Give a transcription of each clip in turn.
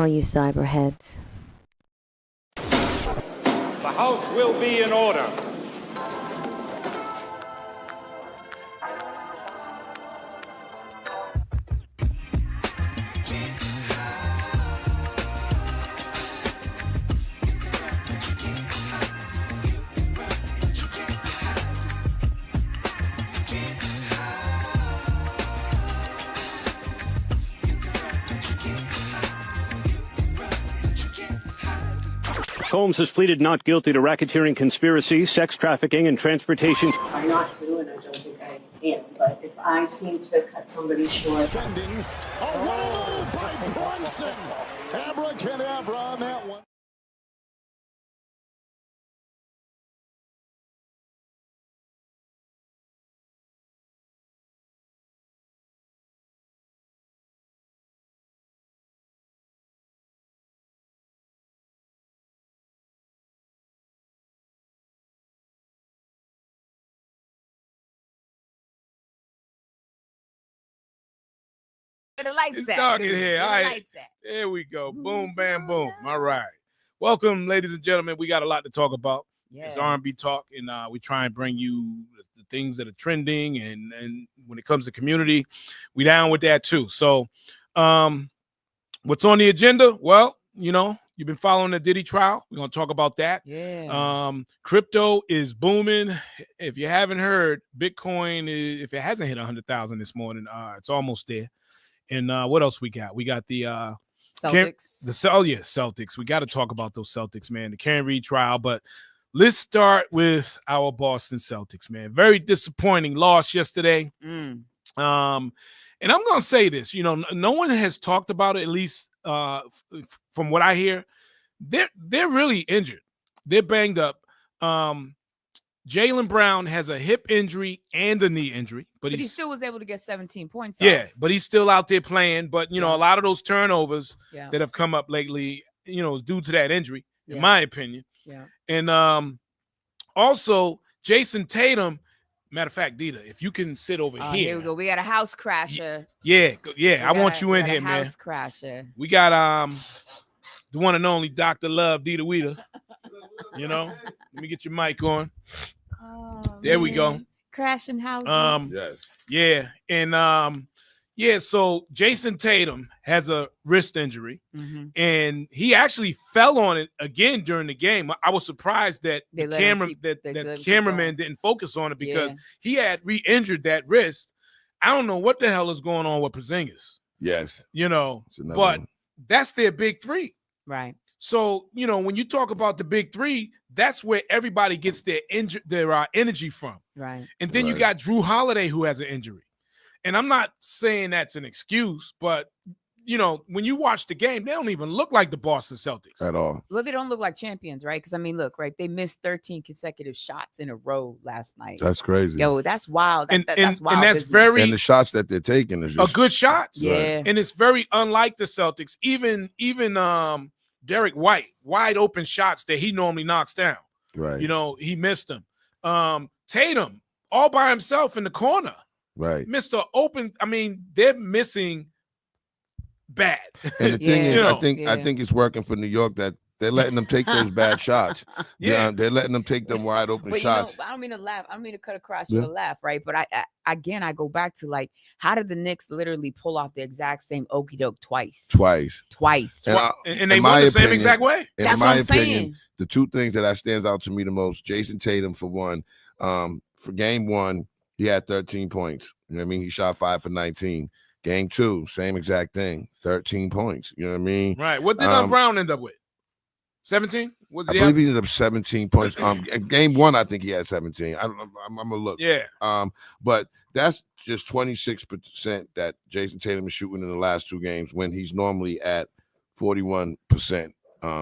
all you cyberheads. The House will be in order. Holmes has pleaded not guilty to racketeering, conspiracy, sex trafficking, and transportation. I'm not to, and I don't think I am. But if I seem to cut somebody short. Defending a roll by Brunson. Abracadabra on that one. The lights It's at. dark in here. All right. Lights at. There we go. Boom, bam, boom. All right. Welcome, ladies and gentlemen. We got a lot to talk about. It's R&B Talk, and we try and bring you the things that are trending, and when it comes to community, we down with that too. So what's on the agenda? Well, you've been following the Diddy trial. We're going to talk about that. Yeah. Crypto is booming. If you haven't heard, Bitcoin, if it hasn't hit 100,000 this morning, it's almost there. And what else we got? We got the Celtics. Celtics. We got to talk about those Celtics, man. The Karen Reed trial. But let's start with our Boston Celtics, man. Very disappointing loss yesterday. And I'm going to say this, no one has talked about it, at least from what I hear. They're really injured. They're banged up. Jaylen Brown has a hip injury and a knee injury, but he still was able to get 17 points. Yeah, but he's still out there playing. But, a lot of those turnovers Yeah. that have come up lately, is due to that injury, in Yeah. my opinion. Yeah. And also, Jason Tatum, matter of fact, Dita, if you can sit over here. Here we go. We got a house crasher. Yeah, I want you in here, man. House crasher. We got the one and only Dr. Love, Dita Weeda. Let me get your mic on. Oh, There we go. Crashing houses. Yes. Yeah. And so Jason Tatum has a wrist injury, and he actually fell on it again during the game. I was surprised that the cameraman didn't focus on it because he had re-injured that wrist. I don't know what the hell is going on with Porzingis. Yes. But that's their big three. Right. So, when you talk about the big three, that's where everybody gets their energy from. Right. And then you got Drew Holiday, who has an injury. And I'm not saying that's an excuse, but, when you watch the game, they don't even look like the Boston Celtics. At all. Well, they don't look like champions, right? Because, look, right, they missed 13 consecutive shots in a row last night. That's crazy. Yo, that's wild. That's wild. And that's business. very... And the shots that they're taking is just... a good shots. Yeah. And it's very unlike the Celtics. Even Derek White, wide open shots that he normally knocks down. Right. He missed them. Tatum, all by himself in the corner. Right. Mr. Open. They're missing bad. And the thing is, I think it's working for New York that they're letting them take those bad shots. Yeah. They're letting them take them wide open shots. I don't mean to laugh. I don't mean to cut across your laugh, right? But I go back to how did the Knicks literally pull off the exact same okie doke twice? And they won the same exact way. That's what I'm saying. The two things that stands out to me the most, Jason Tatum, for one, for game one, he had 13 points. You know what I mean? He shot 5 for 19. Game two, same exact thing, 13 points. You know what I mean? Right. What did Brown end up with? 17? I believe he ended up 17 points. Game one, I think he had 17. I'm gonna look. Yeah. But that's just 26% that Jason Tatum is shooting in the last two games when he's normally at 41%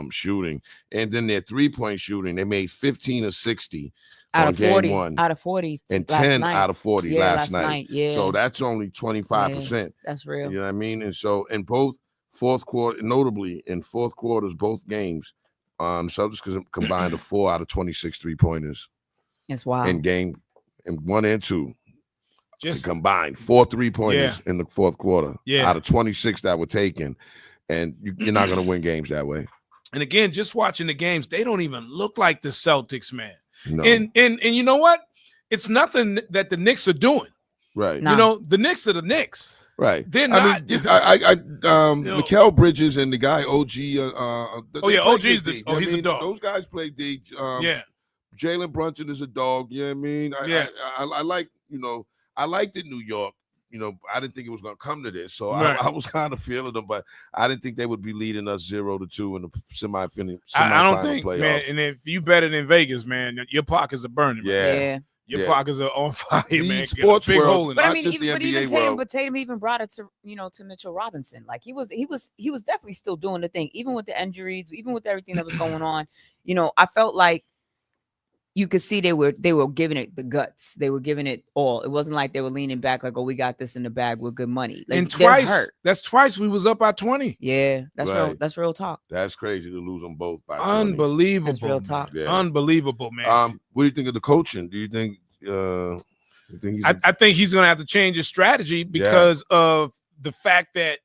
shooting. And then their 3-point shooting, they made 15 of 60 out on of 40, game one, out of 40, and 10 out of 40 last night. Yeah. So that's only 25%. Yeah, that's real. You know what I mean? And so in both fourth quarter, notably in fourth quarters, both games, Celtics combined to 4 out of 26 3-pointers. That's wild. In game 1 and 2. To combine 4 3-pointers in the fourth quarter out of 26 that were taken. and you're not going to win games that way. And again, just watching the games, they don't even look like the Celtics, man. No. And you know what? It's nothing that the Knicks are doing. Right. No. You know, the Knicks are the Knicks. Right. They're not. Mikal Bridges and the guy OG. OG's D. he's a dog. Those guys play D. Yeah. Jalen Brunson is a dog. You know what I mean? I like, I liked it New York. I didn't think it was going to come to this. So I was kind of feeling them, but I didn't think they would be leading us 0-2 in the semifinal I don't think, playoffs. man. And if you bet it in Vegas, man, your pockets are burning. Yeah. Your pockets are on fire, man. Sports big world, hole in But it. I mean, just the even NBA Tatum, world. but Tatum even brought it to to Mitchell Robinson. Like he was definitely still doing the thing, even with the injuries, even with everything that was going on. I felt like you could see they were giving it the guts. They were giving it all. It wasn't like they were leaning back like, oh, we got this in the bag with good money. Like, And they're hurt. that's twice we was up by 20. Yeah, that's real. Right. That's real talk. That's crazy to lose them both by 20. Unbelievable. That's real man. talk. Yeah. Unbelievable, man. What do you think of the coaching? Do you think he's I think he's going to have to change his strategy because of the fact that,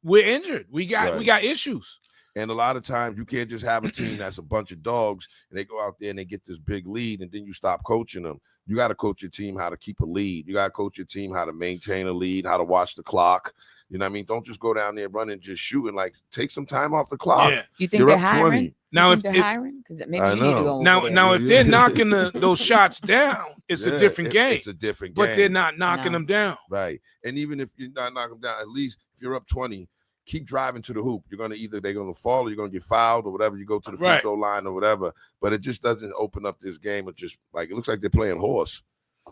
we're injured. We got issues. And a lot of times you can't just have a team that's a bunch of dogs and they go out there and they get this big lead and then you stop coaching them. You got to coach your team how to keep a lead. You got to coach your team how to maintain a lead, how to watch the clock. You know what I mean? Don't just go down there running, just shooting. Like, take some time off the clock. Yeah. You think You're they're up hiring? 20. Now, They're hiring, because maybe I you need to know. go over Now, there. now, if they're knocking those shots down, it's a different game. It's a different game. But they're not knocking No. them down. Right. And even if you're not knocking them down, at least if you're up 20, keep driving to the hoop. They're going to fall or you're going to get fouled or whatever. You go to the free throw line or whatever. But it just doesn't open up this game. It just it looks like they're playing horse.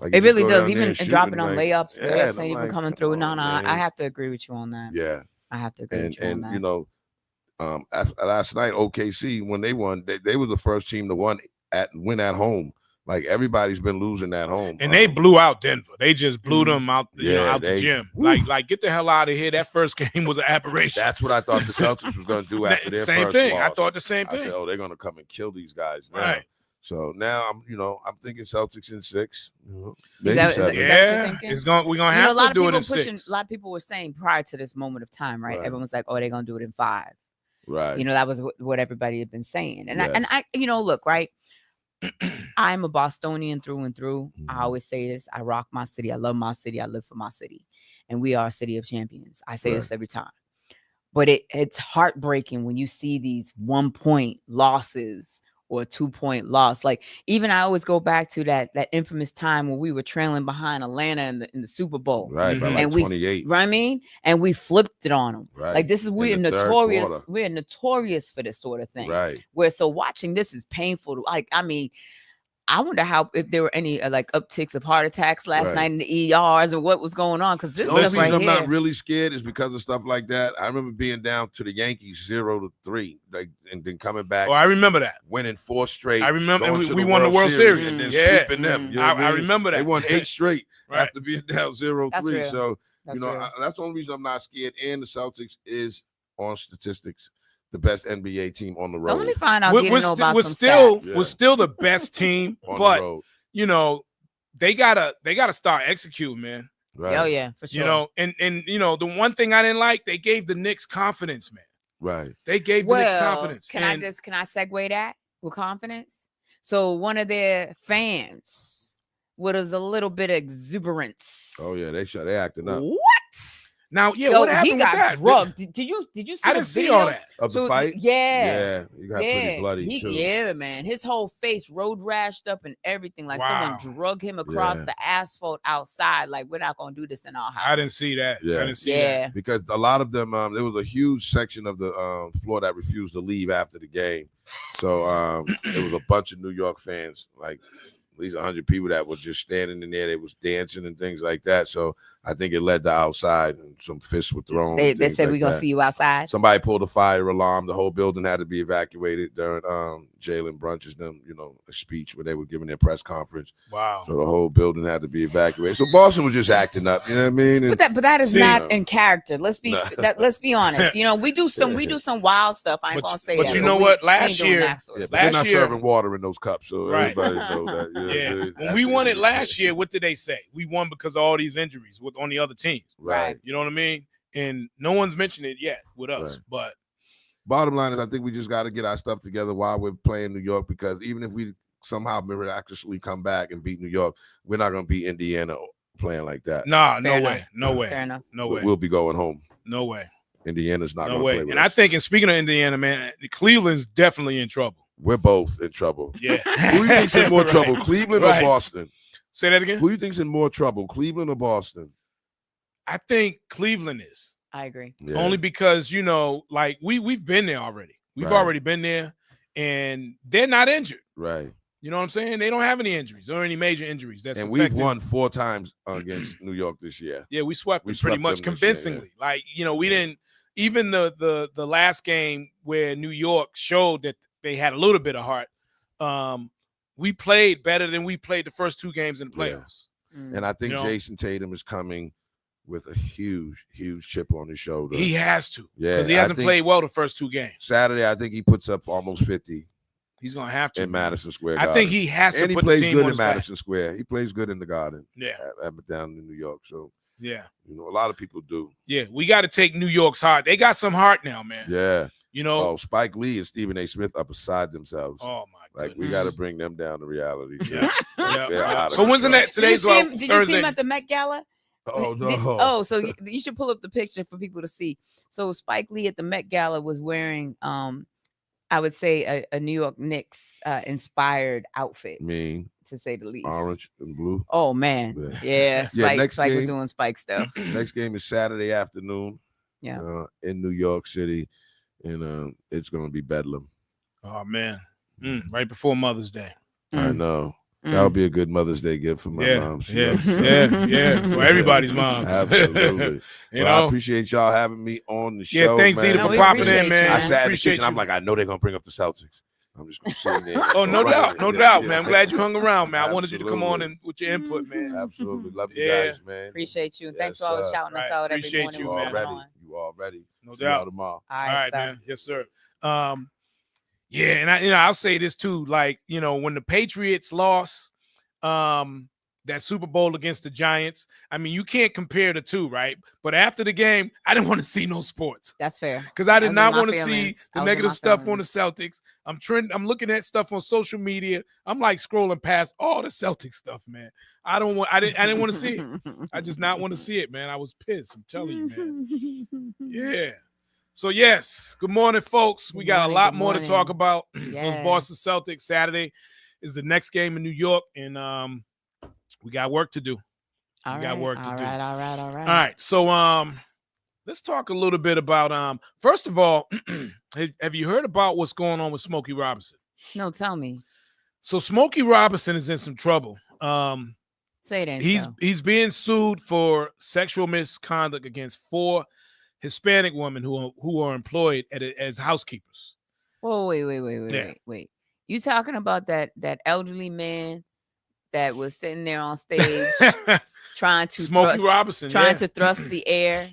Like It really go does. down there Even and shoot dropping and on like, layups, yeah, layups and I'm ain't even like, coming come through. on, No, man. I have to agree with you on that. Yeah. I have to agree with you on that. Last night OKC when they won, they were the first team to win at home. Like everybody's been losing at home, And they blew out Denver. They just blew them out, out they- the gym. woo. Like get the hell out of here. That first game was an aberration. That's what I thought the Celtics was going to do after their Same first thing. loss. I thought the same I thing. said, "Oh, they're going to come and kill these guys." Now. Right. So now I'm thinking Celtics in 6. that- Maybe is 7. that- Yeah, what you're thinking? we're gonna A have lot to of do people it in pushing. 6. A lot of people were saying prior to this moment of time, right? Right. Everyone was like, "Oh, they're gonna do it in 5." Right. That was what everybody had been saying. And Yes. I look, right. I'm a Bostonian through and through. I always say this. I rock my city. I love my city. I live for my city. And we are a city of champions. I say this every time. But it's heartbreaking when you see these 1-point losses or a 2-point loss. Like, even I always go back to that infamous time when we were trailing behind Atlanta in the Super Bowl. Right. By like And we, 28. right, I mean? And we flipped it on them. Right. Like, this is, In we're the third notorious. quarter. We're notorious for this sort of thing. Right. Where so watching this is painful. I wonder if there were any upticks of heart attacks last night in the ERs or what was going on, because this The only stuff reason right I'm here. not really scared is because of stuff like that. I remember being down to the Yankees 0-3, and then coming back. Oh, I remember that. Winning 4 straight. I remember going to we the won the World Series. and then Yeah. sweeping them. You know what I mean? remember that. They won 8 straight Right. after being down 0-3. That's real. So That's real. That's the only reason I'm not scared. And the Celtics is on statistics the best NBA team on the road. Let me find out. We're about some still stats. we're still the best team, on but the road. they gotta start executing, man. Right. Oh yeah, for sure. And the one thing I didn't like, they gave the Knicks confidence, man. Right. They gave the Knicks confidence. Can I segue that with confidence? So one of their fans was a little bit exuberance. Oh yeah, they acting up. What? Now, yeah, Yo, what happened he got with that? drugged. Did you see? I the didn't see video? all that. Of So, the fight? Yeah. You got pretty bloody too. Yeah, man. His whole face road rashed up and everything. Like Wow. someone drug him across Yeah. the asphalt outside. Like, we're not gonna do this in our house. I didn't see that. Yeah. I didn't see that. Yeah. Because a lot of them, there was a huge section of the floor that refused to leave after the game. So there was a bunch of New York fans, like at least 100 people that were just standing in there. They was dancing and things like that. So I think it led to outside and some fists were thrown. They things said like we're gonna that. see you outside. Somebody pulled a fire alarm. The whole building had to be evacuated during Jalen Brunch's a speech where they were giving their press conference. Wow. So the whole building had to be evacuated. So Boston was just acting up. You know what I mean? And, But that is See, not in character. Let's be honest. We do some wild stuff. I ain't But- gonna say but that. you know we what? ain't Last doing year- that sort of yeah, stuff. but they're not Last year- serving water in those cups, so Right. everybody know that. Yeah. When we won it last year, what did they say? We won because of all these injuries on the other teams. Right. You know what I mean? and no one's mentioned it yet with us. Right. But bottom line is, I think we just got to get our stuff together while we're playing New York, because even if we somehow miraculously come back and beat New York, we're not going to beat Indiana playing like that. nah, Fair no way, enough. no way, Fair enough. no way, We'll be going home. no way, Indiana's not no going to way. play with And us. I think, and speaking of Indiana, man, Cleveland's definitely in trouble. We're both in trouble. Yeah. Who do you think's in more Right. trouble, Cleveland Right. or Boston? Say that again. Who do you think's in more trouble, Cleveland or Boston? I think Cleveland is. I agree. Yeah. Only because, you know, like we've been there already. We've Right. already been there, and they're not injured. Right. You know what I'm saying? They don't have any injuries or any major injuries. That's And affected. we've won 4 times against New York this year. Yeah, we swept We them pretty swept much them this year, convincingly. Like, you know, we didn't even the last game where New York showed that they had a little bit of heart. We played better than we played the first 2 games in the Yeah. playoffs. And I think You know? Jason Tatum is coming with a huge, huge chip on his shoulder. He has to, Yeah, because he I hasn't think played well the first 2 games. Saturday, I think he puts up almost 50 He's gonna have to in Madison Square I Garden. think he has to and he put plays the team good on in his back. Madison Square. He plays good in the Garden. Yeah, Down in New York. So, yeah, you know, a lot of people do. yeah. We got to take New York's heart. They got some heart now, man. Yeah. You know. Oh, Spike Lee and Stephen A. Smith are beside themselves. Oh my Like, goodness. we got to bring them down to reality. too. Yeah, yeah, They're yeah. out of So when's the control. next? Today's did you see Thursday. him at the Met Gala? Oh, no. Oh, so you should pull up the picture for people to see. So Spike Lee at the Met Gala was wearing, I would say, a New York Knicks inspired outfit, Mean, to say the least. orange and blue. Oh man, Yeah. yeah. next Spike was game- doing Spike stuff. Next game is Saturday afternoon. Yeah. In New York City. And it's going to be Bedlam. Oh man, right before Mother's Day. I know. That would be a good Mother's Day gift for my mom. She Yeah, loves it. yeah, for everybody's mom. Absolutely. You Well, I know? appreciate y'all having me on the Yeah, show. thanks, man. Dita, No, for we popping appreciate in, you, man. I man. sat in the Appreciate kitchen. I'm you. like, I know they're going to bring up the Celtics. I'm just going to sit there. Oh, no Right. doubt, no Yeah, doubt, yeah. man. I'm glad you hung around, man. I wanted you to come on Absolutely. and with your input, man. Absolutely. Love you Yeah. guys, man. Appreciate you. And thanks Yes, for always sir. shouting us Right, out every appreciate morning. you, You when man. we're already. on. You already. No See y'all doubt. tomorrow. All All right, right, sir. man. Yes, sir. Yeah, and I'll say this too. Like, you know, when the Patriots lost that Super Bowl against the Giants, I mean, you can't compare the two, right? But after the game, I didn't want to see no sports That's fair. because I That did was not in my want to see feelings. the I was in negative my stuff on the feelings. Celtics. I'm looking at stuff on social media. I'm like scrolling past all the Celtics stuff, man. I didn't want to see it. I just not want to see it, man. I was pissed. I'm telling you, man. Yeah. So yes, good morning, folks. We Good got morning, a lot good more to talk morning. about. Those Yeah. Boston Celtics. Saturday is the next game in New York, and we got work to do. All got work to do. All right. All right. So let's talk a little bit about first of all, have you heard about what's going on with Smokey Robinson? No, tell me. So Smokey Robinson is in some trouble. Say it ain't so. He's being sued for sexual misconduct against 4 Hispanic women who are employed as housekeepers. Whoa, wait. Yeah. You talking about that elderly man that was sitting there on stage trying to Smokey thrust, Robinson, trying yeah. to thrust the air.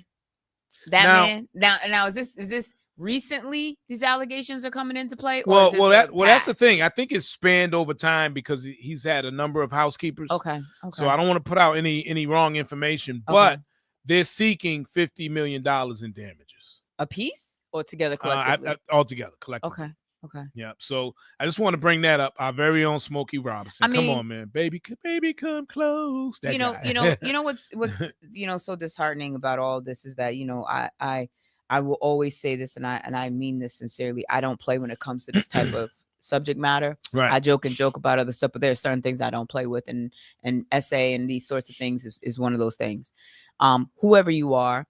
That Now- man. Now is this recently these allegations are coming into play? Or Well, is this that's the past? thing. I think it's spanned over time because he's had a number of housekeepers. Okay. So I don't want to put out any wrong information, but they're seeking $50 million in damages. A piece or together collectively? Altogether, collectively. Okay. Yeah. So I just want to bring that up. Our very own Smokey Robinson. I mean- come on, man, baby, come close. That you know guy. what's so disheartening about all this is that I will always say this, and I mean this sincerely. I don't play when it comes to this type of subject matter. Right. I joke about other stuff, but there are certain things I don't play with, and essay and these sorts of things is one of those things. Whoever you are,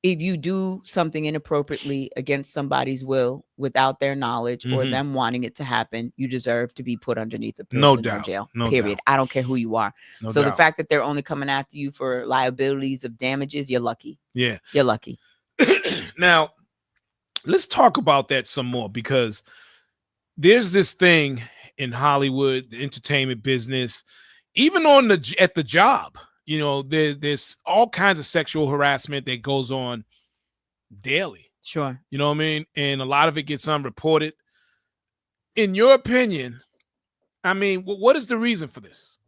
if you do something inappropriately against somebody's will without their knowledge or Mhm. them wanting it to happen, you deserve to be put underneath a prison No or doubt. jail. No period. doubt. I don't care who you are. No So the doubt. fact that they're only coming after you for liabilities of damages, you're lucky. Yeah. You're lucky. Now, let's talk about that some more because there's this thing in Hollywood, the entertainment business, even at the job. There's all kinds of sexual harassment that goes on daily. Sure. You know what I mean? And a lot of it gets unreported. In your opinion, I mean, what is the reason for this?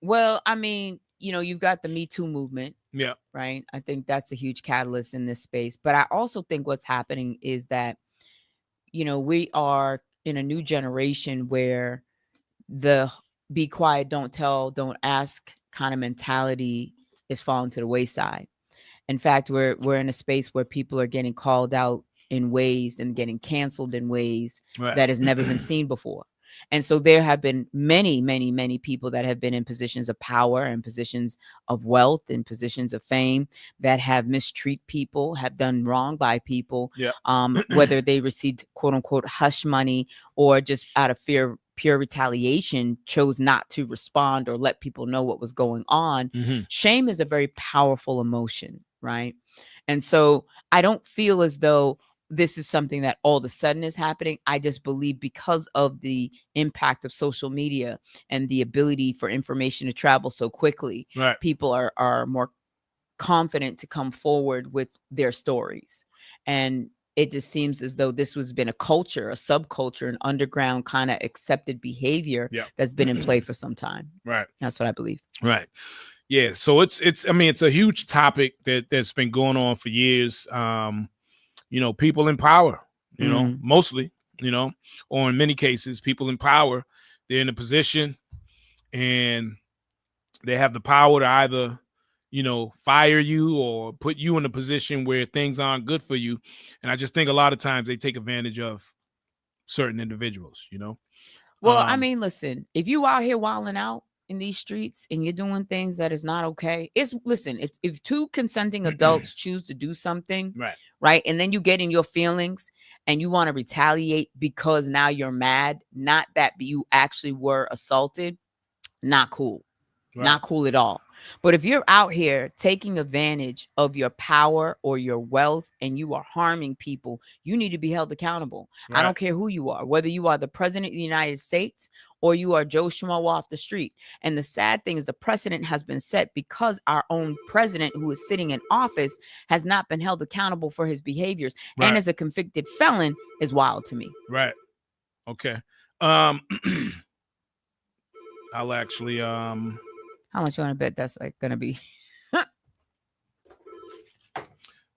Well, I mean, you've got the Me Too movement. Yeah. Right. I think that's a huge catalyst in this space. But I also think what's happening is that, we are in a new generation where the be quiet, don't tell, don't ask kind of mentality is falling to the wayside. In fact, we're in a space where people are getting called out in ways and getting canceled in ways that has never been seen before. And so there have been many, many, many people that have been in positions of power and positions of wealth and positions of fame that have mistreated people, have done wrong by people, whether they received quote unquote hush money or just out of fear, pure retaliation, chose not to respond or let people know what was going on. Shame is a very powerful emotion, right? And so I don't feel as though this is something that all of a sudden is happening. I just believe because of the impact of social media and the ability for information to travel so quickly, people are more confident to come forward with their stories. And it just seems as though this has been a culture, a subculture, an underground kind of accepted behavior that's been in play for some time. Right. That's what I believe. Right. Yeah. So it's a huge topic that's been going on for years. People in power, mostly, or in many cases, people in power, they're in a position and they have the power to either, fire you or put you in a position where things aren't good for you. And I just think a lot of times they take advantage of certain individuals, Well, I mean, listen, if you out here wilding out in these streets and you're doing things that is not okay, if two consenting adults choose to do something, right, and then you get in your feelings and you want to retaliate because now you're mad, not that you actually were assaulted, not cool. Not cool at all. But if you're out here taking advantage of your power or your wealth and you are harming people, you need to be held accountable. I don't care who you are, whether you are the president of the United States or you are Joe Schmo off the street. And the sad thing is the precedent has been set because our own president who is sitting in office has not been held accountable for his behaviors. And as a convicted felon is wild to me. Right. Okay. I'll actually How much you want to bet that's like gonna be? All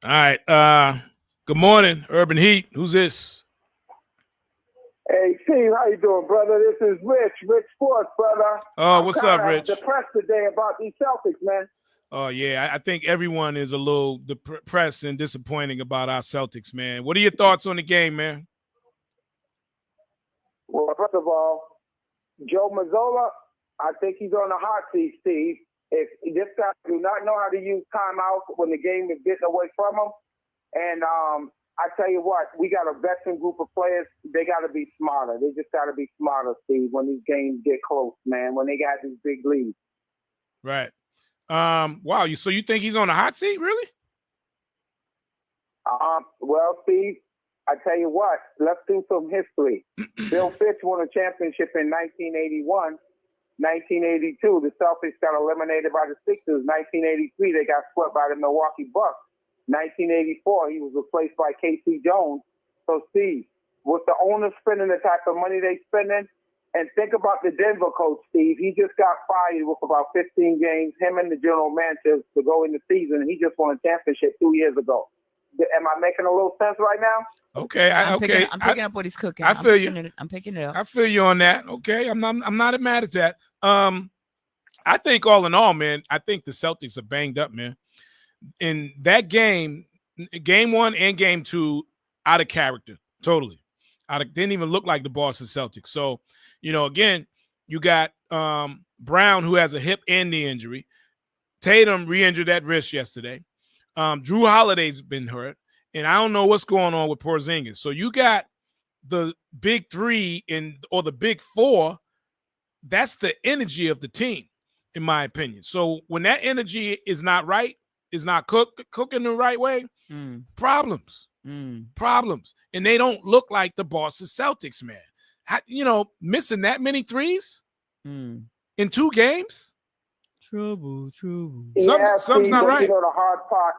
right. Good morning, Urban Heat. Who's this? Hey, Steve, how you doing, brother? This is Rich Sports, brother. Oh, what's up, Rich? I'm depressed today about these Celtics, man. Oh, yeah. I think everyone is a little depressed and disappointing about our Celtics, man. What are your thoughts on the game, man? Well, first of all, Joe Mazzola, I think he's on the hot seat, Steve. If this guy do not know how to use timeouts when the game is getting away from him, and I tell you what, we got a veteran group of players. They got to be smarter. They just got to be smarter, Steve, when these games get close, man. When they got these big leads. Right. Wow. So you think he's on the hot seat, really? Well, Steve, I tell you what. Let's do some history. Bill Fitch won a championship in 1981. 1982, the Celtics got eliminated by the Sixers. 1983, they got swept by the Milwaukee Bucks. 1984, he was replaced by K.C. Jones. So, Steve, with the owners spending the type of money they spending, and think about the Denver coach, Steve. He just got fired with about 15 games, him and the general manager, to go in the season, and he just won a championship 2 years ago. Am I making a little sense right now? Okay, I'm picking up what he's cooking. I feel you. I'm picking it up. I feel you on that. Okay, I'm not mad at that. I think all in all, man, I think the Celtics are banged up, man. In that game 1 and game 2, out of character, totally. Didn't even look like the Boston Celtics. So, again, you got Brown, who has a hip and knee injury. Tatum re-injured that wrist yesterday. Drew Holiday's been hurt, and I don't know what's going on with Porzingis. So you got the big three or the big four. That's the energy of the team, in my opinion. So when that energy is not right, is not cooking the right way, problems. And they don't look like the Boston Celtics, man. Missing that many threes in 2 games. Trouble. Something's not right. The hard part,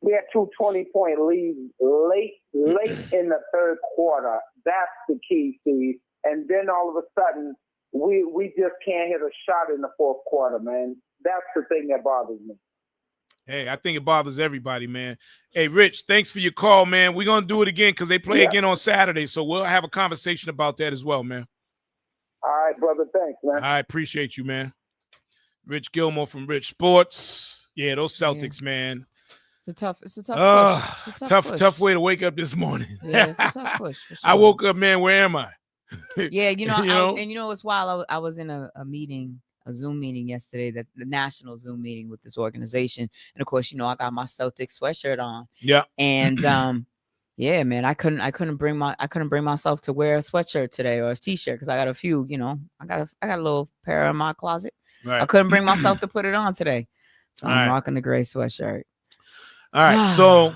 we had 2 20-point leads late in the third quarter. That's the key, Steve. And then all of a sudden, we just can't hit a shot in the fourth quarter, man. That's the thing that bothers me. Hey, I think it bothers everybody, man. Hey, Rich, thanks for your call, man. We're going to do it again because they play again on Saturday, so we'll have a conversation about that as well, man. All right, brother. Thanks, man. I appreciate you, man. Rich Gilmore from Rich Sports. Yeah, those Celtics, man. It's a tough push. It's a tough push. Tough way to wake up this morning. Yeah, it's a tough push. For sure. I woke up, man. Where am I? Yeah, You know? And it's wild. I was in a meeting, a Zoom meeting yesterday, the national Zoom meeting with this organization, and of course, I got my Celtics sweatshirt on. Yeah, and yeah, man, I couldn't bring myself to wear a sweatshirt today or a t-shirt because I got a few. I got a little pair in my closet. Right. I couldn't bring myself to put it on today, so I'm right. rocking the gray sweatshirt. All right, so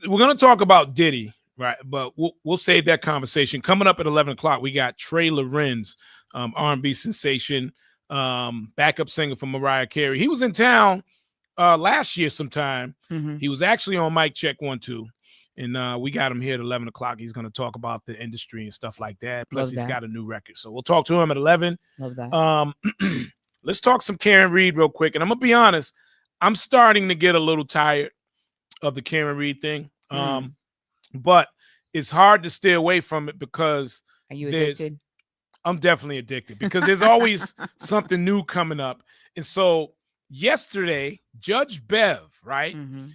we're gonna talk about Diddy, right? But we'll save that conversation. Coming up at 11 o'clock, we got Trey Lorenz, R&B sensation, backup singer for Mariah Carey. He was in town last year sometime. Mm-hmm. He was actually on Mic Check 1 2, and we got him here at 11 o'clock. He's gonna talk about the industry and stuff like that. Plus, he's got a new record, so we'll talk to him at 11. Love that. Let's talk some Karen Reed real quick, and I'm gonna be honest. I'm starting to get a little tired of the Karen Reed thing. But it's hard to stay away from it because are you addicted? I'm definitely addicted because there's always something new coming up. And so yesterday, Judge Bev, right? Mm-hmm.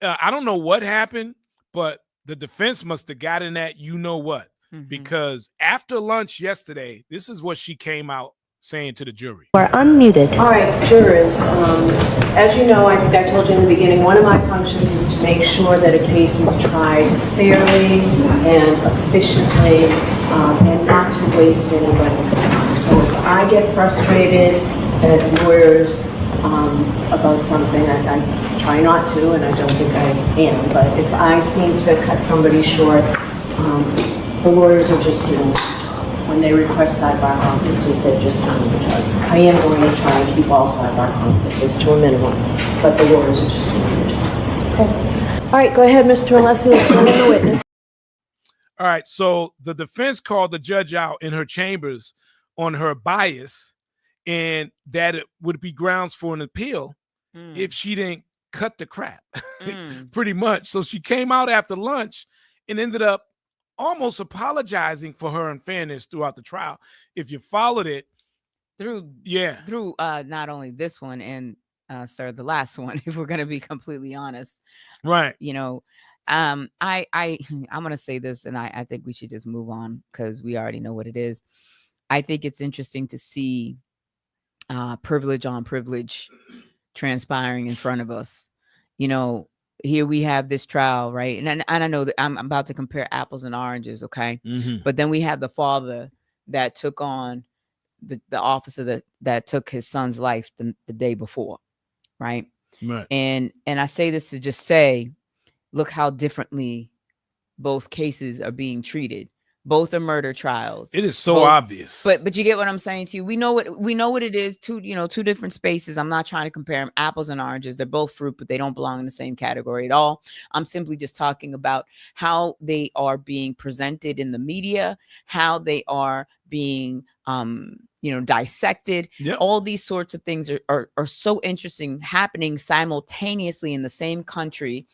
I don't know what happened, but the defense must have gotten that what, because after lunch yesterday, this is what she came out saying to the jury. Are unmuted. All right, jurors. As you know, I think I told you in the beginning, one of my functions is to make sure that a case is tried fairly and efficiently, and not to waste anybody's time. So if I get frustrated at lawyers about something, I try not to, and I don't think I am. But if I seem to cut somebody short, the lawyers are just doing it. When they request sidebar conferences, they're just doing the job. I am going to try and keep all sidebar conferences to a minimum, but the lawyers are just doing the job. Okay. All right, go ahead, Mr. Alessi, the witness. All right, so the defense called the judge out in her chambers on her bias, and that it would be grounds for an appeal if she didn't cut the crap, pretty much. So she came out after lunch and ended up almost apologizing for her unfairness throughout the trial. If you followed it through not only this one and sir, the last one, if we're going to be completely honest, right? I'm going to say this, and I think we should just move on because we already know what it is. I think it's interesting to see privilege on privilege transpiring in front of us. Here we have this trial, right? And I know that I'm about to compare apples and oranges, okay? But then we have the father that took on the officer that took his son's life the day before, right? Right. And I say this to just say, look how differently both cases are being treated. Both are murder trials. It is so obvious. But you get what I'm saying to you. We know what it is. Two different spaces. I'm not trying to compare them apples and oranges. They're both fruit, but they don't belong in the same category at all. I'm simply just talking about how they are being presented in the media, how they are being dissected. Yep. All these sorts of things are so interesting, happening simultaneously in the same country,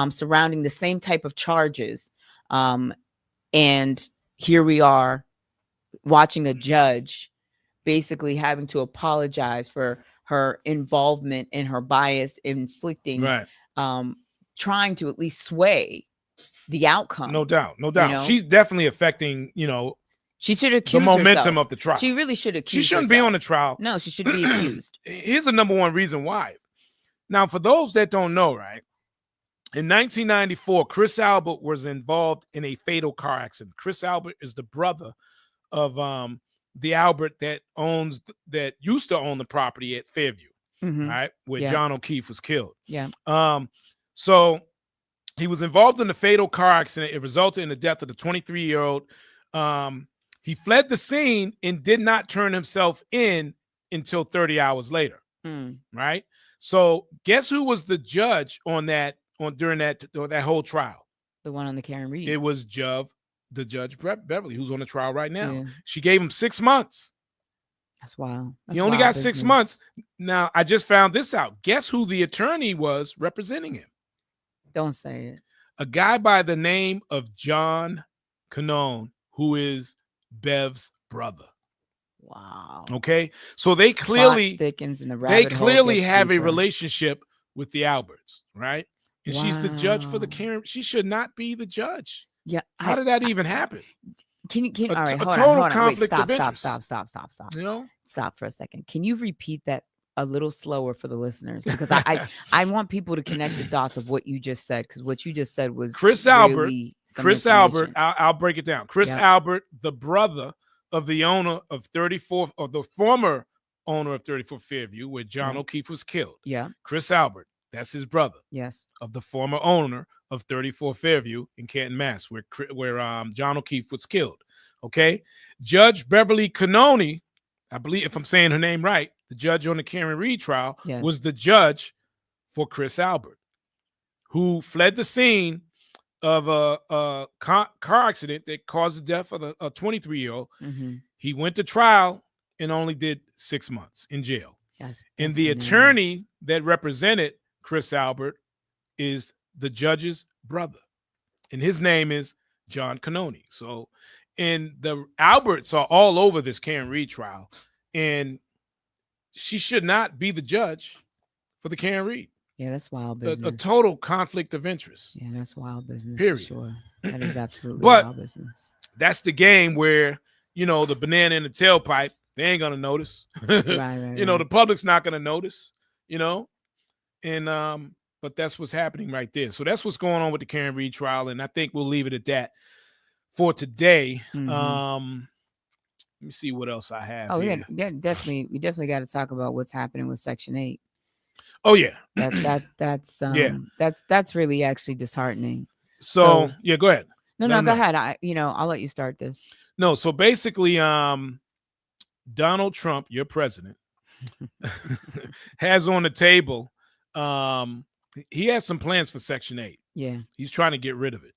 surrounding the same type of charges. And here we are watching a judge basically having to apologize for her involvement in her bias, inflicting, trying to at least sway the outcome. No doubt. She's definitely affecting, she should accuse the momentum herself. of the trial. She really should accuse She shouldn't herself. be on the trial. No, she should be accused. Here's the number one reason why. Now, for those that don't know, right? In 1994, Chris Albert was involved in a fatal car accident. Chris Albert is the brother of the Albert that used to own the property at Fairview, right? Where John O'Keefe was killed. Yeah. So he was involved in the fatal car accident. It resulted in the death of the 23-year-old. He fled the scene and did not turn himself in until 30 hours later. Right. So guess who was the judge during that whole trial? The one on the Karen Reed. It was the Judge Beverly, who's on the trial right now. Yeah. She gave him 6 months. That's wild. He only got 6 months. Now, I just found this out. Guess who the attorney was representing him? Don't say it. A guy by the name of John Canone, who is Bev's brother. Wow. Okay. So they clearly thickens and the they rabbit hole clearly gets have a deeper. relationship with the Alberts, right? And she's the judge for the Wow. Karen. She should not be the judge. Yeah. How did that even happen? Can you all right, a hold total on. Wait, conflict stop, of interest. stop. You know? Stop for a second. Can you repeat that a little slower for the listeners? Because I want people to connect the dots of what you just said, because what you just said was Chris really Albert, I'll break it down. Chris Yep. Albert, the brother of the owner of 34th, or the former owner of 34th Fairview, where John O'Keefe was killed. Yeah. Chris Albert, that's his brother. Yes. Of the former owner of 34 Fairview in Canton, Mass, where John O'Keefe was killed. Okay, Judge Beverly Canone, I believe, if I'm saying her name right, the judge on the Karen Reed trial, was the judge for Chris Albert, who fled the scene of a car accident that caused the death of a 23-year-old. Mm-hmm. He went to trial and only did 6 months in jail. That's and the bananas. attorney that represented Chris Albert is the judge's brother, and his name is John Canone. So, and the Alberts are all over this Karen Reed trial, and she should not be the judge for the Karen Reed. Yeah, that's wild business. A total conflict of interest. Yeah, that's wild business. Period. For sure. That is absolutely But wild business. That's the game where, you know, the banana in the tailpipe, they ain't gonna notice. Right, you know, the public's not gonna notice, you know, and but that's what's happening right there. So that's what's going on with the Karen Reed trial, and I think we'll leave it at that for today. Mm-hmm. Let me see what else I have. Oh, here. yeah, definitely. We definitely got to talk about what's happening with Section 8. Oh yeah, that's really actually disheartening. So yeah, go ahead. No, go ahead. I'll let you start this. No, so basically, Donald Trump, your president, has on the table. He has some plans for Section 8. Yeah, he's trying to get rid of it.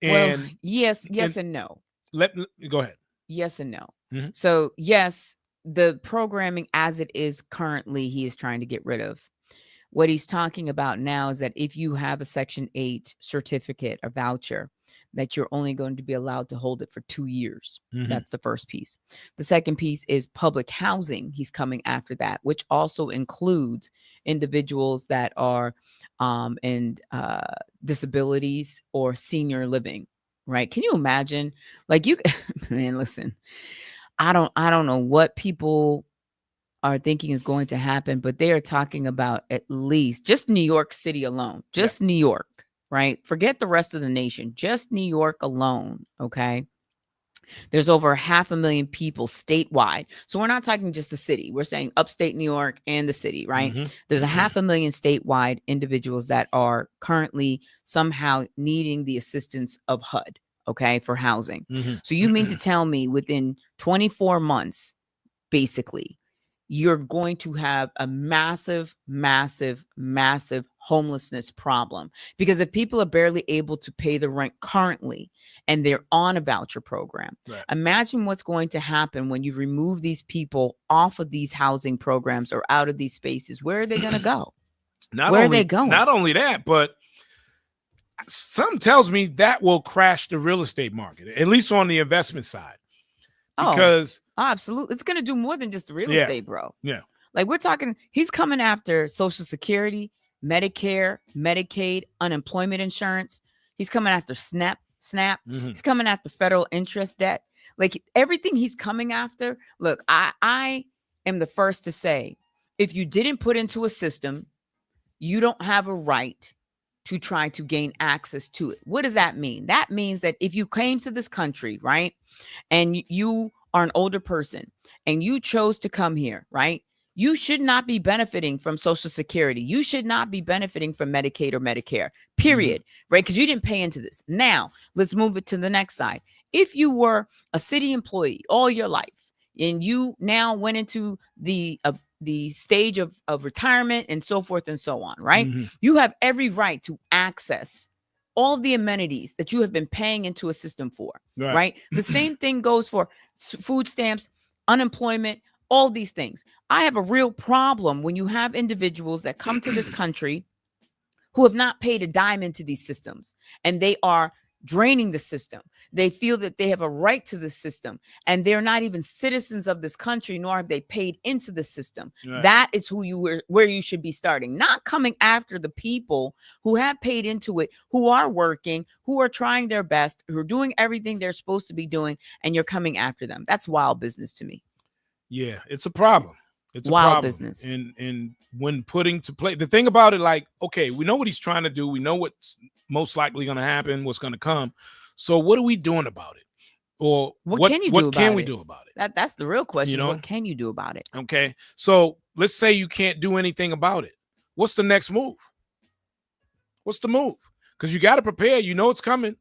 And well, yes, and no. Go ahead. Yes and no. Mm-hmm. So yes, the programming as it is currently, he is trying to get rid of. What he's talking about now is that if you have a Section 8 certificate or voucher, that you're only going to be allowed to hold it for 2 years. Mm-hmm. That's the first piece. The second piece is public housing. He's coming after that, which also includes individuals that are in disabilities or senior living, right? Can you imagine? Like man, listen, I don't know what people are thinking is going to happen, but they are talking about at least just New York City alone, just New York, right? Forget the rest of the nation, just New York alone. Okay. There's over 500,000 people statewide. So we're not talking just the city. We're saying upstate New York and the city, right? Mm-hmm. There's 500,000 statewide individuals that are currently somehow needing the assistance of HUD, okay, for housing. Mm-hmm. So you mean to tell me within 24 months, basically, you're going to have a massive homelessness problem? Because if people are barely able to pay the rent currently and they're on a voucher program, right, imagine what's going to happen when you remove these people off of these housing programs or out of these spaces. Where are they going to go? Where are they going? Not only that, but something tells me that will crash the real estate market, at least on the investment side. Because absolutely, it's going to do more than just the real estate, bro. Yeah. Like we're talking, he's coming after Social Security, Medicare, Medicaid, unemployment insurance. He's coming after SNAP. Mm-hmm. He's coming after federal interest debt. Like everything he's coming after. Look, I am the first to say, if you didn't put into a system, you don't have a right to try to gain access to it. What does that mean? That means that if you came to this country, right, and you are an older person and you chose to come here, right, you should not be benefiting from Social Security. You should not be benefiting from Medicaid or Medicare, period, right? Because you didn't pay into this. Now, let's move it to the next side. If you were a city employee all your life and you now went into the stage of retirement and so forth and so on, right? Mm-hmm. You have every right to access all of the amenities that you have been paying into a system for, right? The same thing goes for food stamps, unemployment, all these things. I have a real problem when you have individuals that come to this country who have not paid a dime into these systems, and they are draining the system. They feel that they have a right to the system, and they're not even citizens of this country, nor have they paid into the system. Right. That is where you should be starting, not coming after the people who have paid into it, who are working, who are trying their best, who are doing everything they're supposed to be doing, and you're coming after them. That's wild business to me. Yeah, it's a problem. It's a Wild problem. business. And when putting to play, the thing about it, like, okay, we know what he's trying to do. We know what's most likely going to happen, what's going to come. So what are we doing about it? Or What can you do about we it? do about it? That's the real question. You know? What can you do about it? Okay. So let's say you can't do anything about it. What's the next move? What's the move? Because you got to prepare. You know it's coming.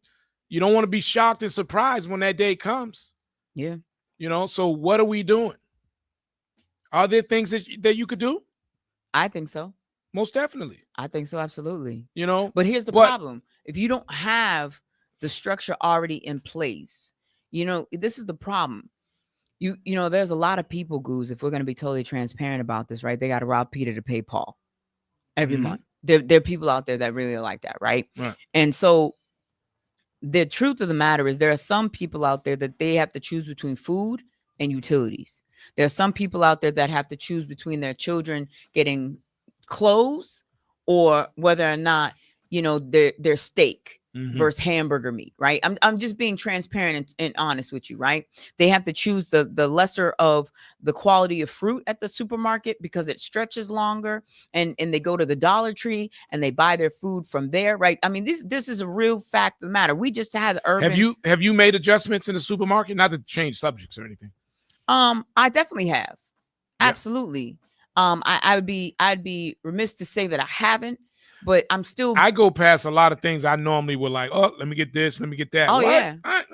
You don't want to be shocked and surprised when that day comes. Yeah. You know, so what are we doing? Are there things that you could do? I think so. Most definitely. I think so, absolutely. You know, but here's the problem. If you don't have the structure already in place, this is the problem. You know, there's a lot of people, Goose, if we're going to be totally transparent about this, right? They got to rob Peter to pay Paul every month. There are people out there that really are like that, right? And so the truth of the matter is there are some people out there that they have to choose between food and utilities. There are some people out there that have to choose between their children getting clothes or whether or not, their steak versus hamburger meat, right? I'm just being transparent and honest with you, right? They have to choose the lesser of the quality of fruit at the supermarket because it stretches longer, and they go to the Dollar Tree and they buy their food from there, right? I mean, this is a real fact of the matter. We just had urban. Have you made adjustments in the supermarket? Not to change subjects or anything. I definitely have. Absolutely. I'd be remiss to say that I haven't, but I go past a lot of things I normally would like, oh, let me get this, let me get that. Oh, what? yeah. I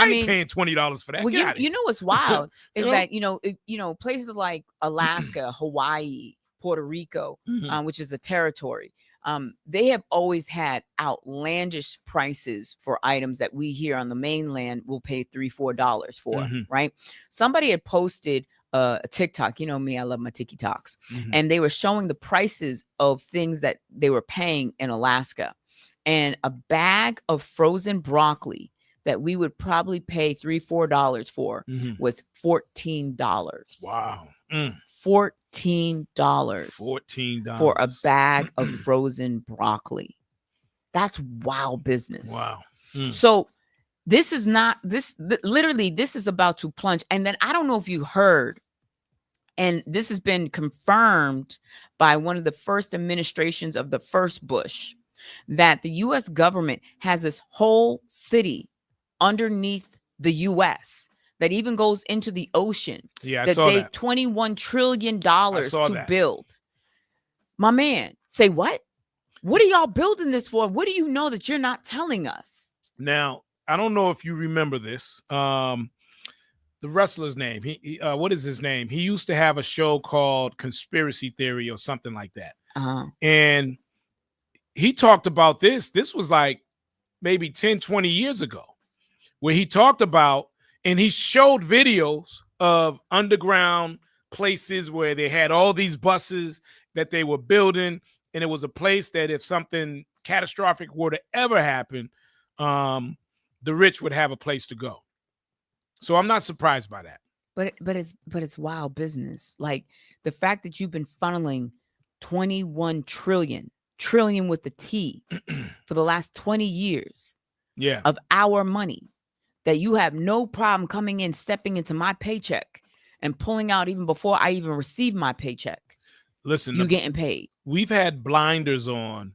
ain't paying $20 for that. Well, you know what's wild is that, places like Alaska, Hawaii, Puerto Rico, which is a territory, they have always had outlandish prices for items that we here on the mainland will pay $3-4 for, right? Somebody had posted a TikTok. You know me, I love my TikToks. And they were showing the prices of things that they were paying in Alaska. And a bag of frozen broccoli that we would probably pay $3-4 for was $14. Wow. $14 for a bag of frozen broccoli. That's wild business. Wow. So this is literally this is about to plunge. And then I don't know if you heard, and this has been confirmed by one of the first administrations of the first Bush, that the U.S. government has this whole city underneath the U.S. that even goes into the ocean. Yeah, I that saw they that. $21 trillion to that. build. My man, say what? What are y'all building this for? What do you know that you're not telling us? Now, I don't know if you remember this. The wrestler's name. He what is his name? He used to have a show called Conspiracy Theory or something like that. And he talked about this. This was like maybe 10, 20 years ago, where he talked about, and he showed videos of underground places where they had all these buses that they were building. And it was a place that if something catastrophic were to ever happen, the rich would have a place to go. So I'm not surprised by that. But it's wild business. Like the fact that you've been funneling 21 trillion with the T for the last 20 years of our money, that you have no problem coming in, stepping into my paycheck and pulling out even before I even receive my paycheck. Listen, you getting paid. We've had blinders on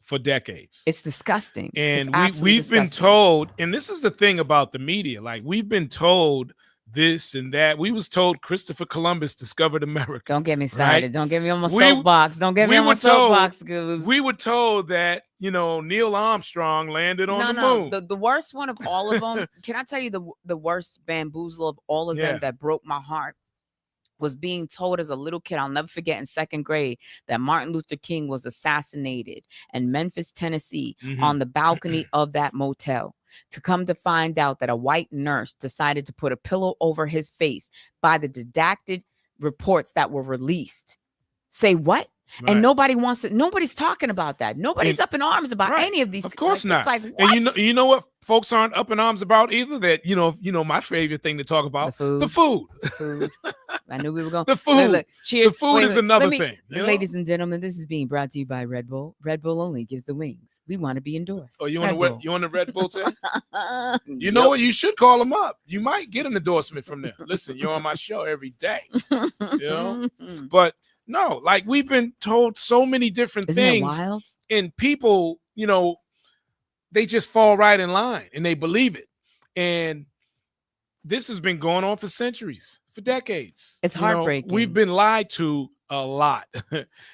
for decades. It's disgusting. And we've been told, and this is the thing about the media, like we've been told this and that. We was told Christopher Columbus discovered America. Don't get me started. Right? Don't get me on my soapbox. Don't get me on my soapbox, Goose. We were told that, Neil Armstrong landed on the moon. The worst one of all of them, can I tell you the worst bamboozle of all of them that broke my heart? Was being told as a little kid, I'll never forget, in second grade, that Martin Luther King was assassinated in Memphis, Tennessee, on the balcony of that motel. to come to find out that a white nurse decided to put a pillow over his face by the redacted reports that were released. Say what? Right. And nobody wants it. Nobody's talking about that. Nobody's up in arms about right. any of these. Of course not. It's like, what? And you know what folks aren't up in arms about either? That you know my favorite thing to talk about, the food. I knew we were going. The food. Look, cheers. The food is another thing. Ladies and gentlemen, this is being brought to you by Red Bull. Red Bull only gives the wings. We want to be endorsed. Oh, you want the Red Bull too? You know what? You should call them up. You might get an endorsement from them. Listen, you're on my show every day. You know, but no, like we've been told so many different things, wild? And people, you know, they just fall right in line and they believe it. And this has been going on for centuries, for decades. It's heartbreaking. We've been lied to a lot.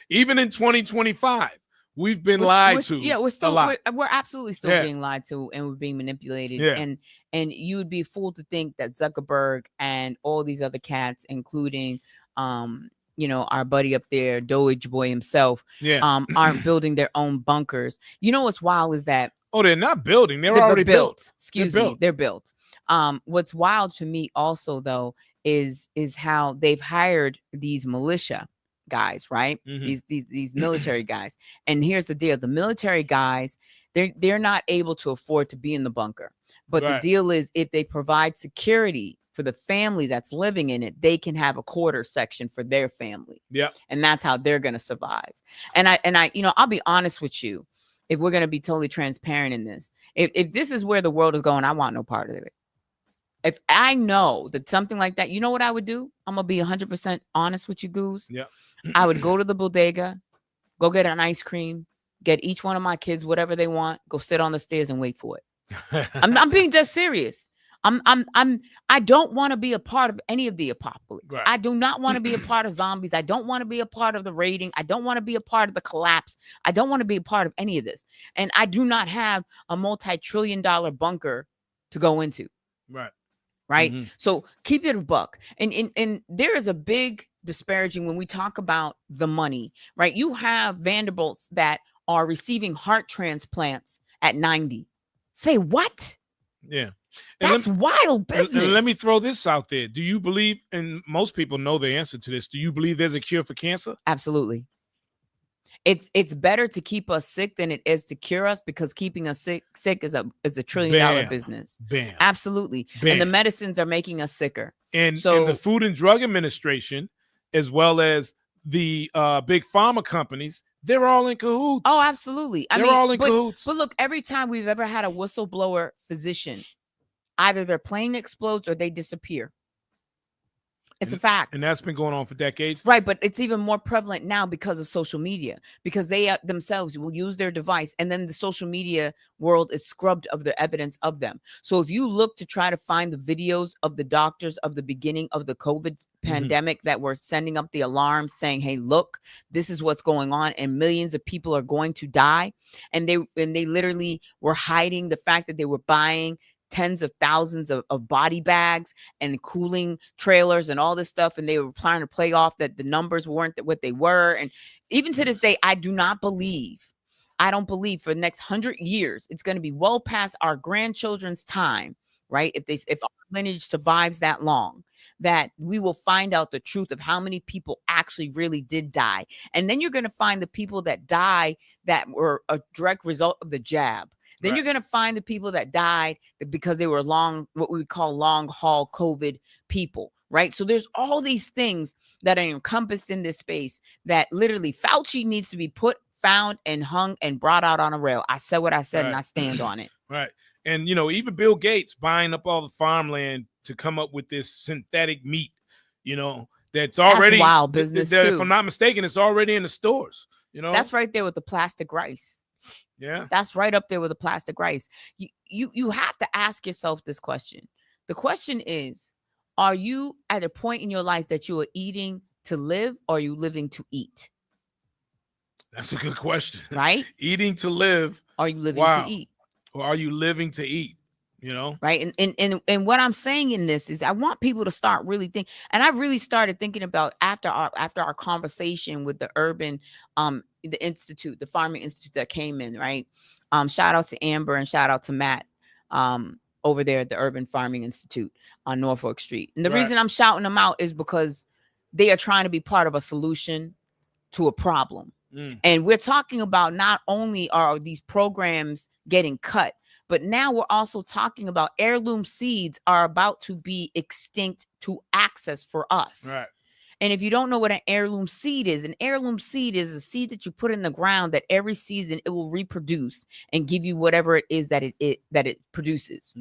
Even in 2025, we've been lied to. Yeah, we're still we're absolutely still Yeah. being lied to, and we're being manipulated. Yeah. And you would be a fool to think that Zuckerberg and all these other cats, including you know, our buddy up there, Doge Boy himself, aren't building their own bunkers. You know what's wild is that they're not building. They're already built. Excuse me. They're built. What's wild to me also though is how they've hired these militia guys, right? These military guys. And here's the deal: the military guys, they're not able to afford to be in the bunker. But the deal is, if they provide security for the family that's living in it, they can have a quarter section for their family. Yeah. And that's how they're going to survive. And I, you know, I'll be honest with you. If we're going to be totally transparent in this, if this is where the world is going, I want no part of it. If I know that something like that, you know what I would do? I'm going to be 100% honest with you, Goose. Yeah. I would go to the bodega, go get an ice cream, get each one of my kids whatever they want, go sit on the stairs and wait for it. I'm being dead serious. I don't want to be a part of any of the apocalypse. Right. I do not want to be a part of zombies. I don't want to be a part of the raiding. I don't want to be a part of the collapse. I don't want to be a part of any of this. And I do not have a multi-trillion-dollar bunker to go into. Right. So keep it a buck. And there is a big disparaging when we talk about the money, right? You have Vanderbilts that are receiving heart transplants at 90. Say what? Yeah. That's wild business. And let me throw this out there. Do you believe, and most people know the answer to this, do you believe there's a cure for cancer? Absolutely. It's better to keep us sick than it is to cure us, because keeping us sick is a $1 trillion business. Bam. Absolutely. Bam. And the medicines are making us sicker. And so the Food and Drug Administration, as well as the big pharma companies, they're all in cahoots. Oh, absolutely. They're all in cahoots. But look, every time we've ever had a whistleblower physician, either their plane explodes or they disappear. It's a fact. And that's been going on for decades. Right. But it's even more prevalent now because of social media, because they themselves will use their device, and then the social media world is scrubbed of the evidence of them. So if you look to try to find the videos of the doctors of the beginning of the COVID pandemic that were sending up the alarm saying, hey, look, this is what's going on and millions of people are going to die. And they literally were hiding the fact that they were buying tens of thousands of body bags and cooling trailers and all this stuff. And they were trying to play off that the numbers weren't what they were. And even to this day, I don't believe for the next 100 years, it's going to be well past our grandchildren's time, right? If our lineage survives that long, that we will find out the truth of how many people actually really did die. And then you're going to find the people that die that were a direct result of the jab. Then you're going to find the people that died because they were what we call long haul COVID people, right? So there's all these things that are encompassed in this space that literally Fauci needs to be found and hung and brought out on a rail. I said what I said and I stand on it. Right. And, you know, even Bill Gates buying up all the farmland to come up with this synthetic meat, you know, that's already wild business too. If I'm not mistaken, it's already in the stores, you know. That's right there with the plastic rice. Yeah. That's right up there with the plastic rice. You have to ask yourself this question. The question is, are you at a point in your life that you are eating to live, or are you living to eat? That's a good question. Right? Eating to live. Are you living to eat? Or are you living to eat? You know? Right. And what I'm saying in this is I want people to start really thinking. And I really started thinking about after our conversation with the urban the institute, the farming institute that came in, right? Shout out to Amber and shout out to Matt. over there at the Urban Farming Institute on Norfolk Street. And the reason I'm shouting them out is because they are trying to be part of a solution to a problem. And we're talking about not only are these programs getting cut, but now we're also talking about heirloom seeds are about to be extinct to access for us. Right. And if you don't know what an heirloom seed is a seed that you put in the ground that every season it will reproduce and give you whatever it is that it produces.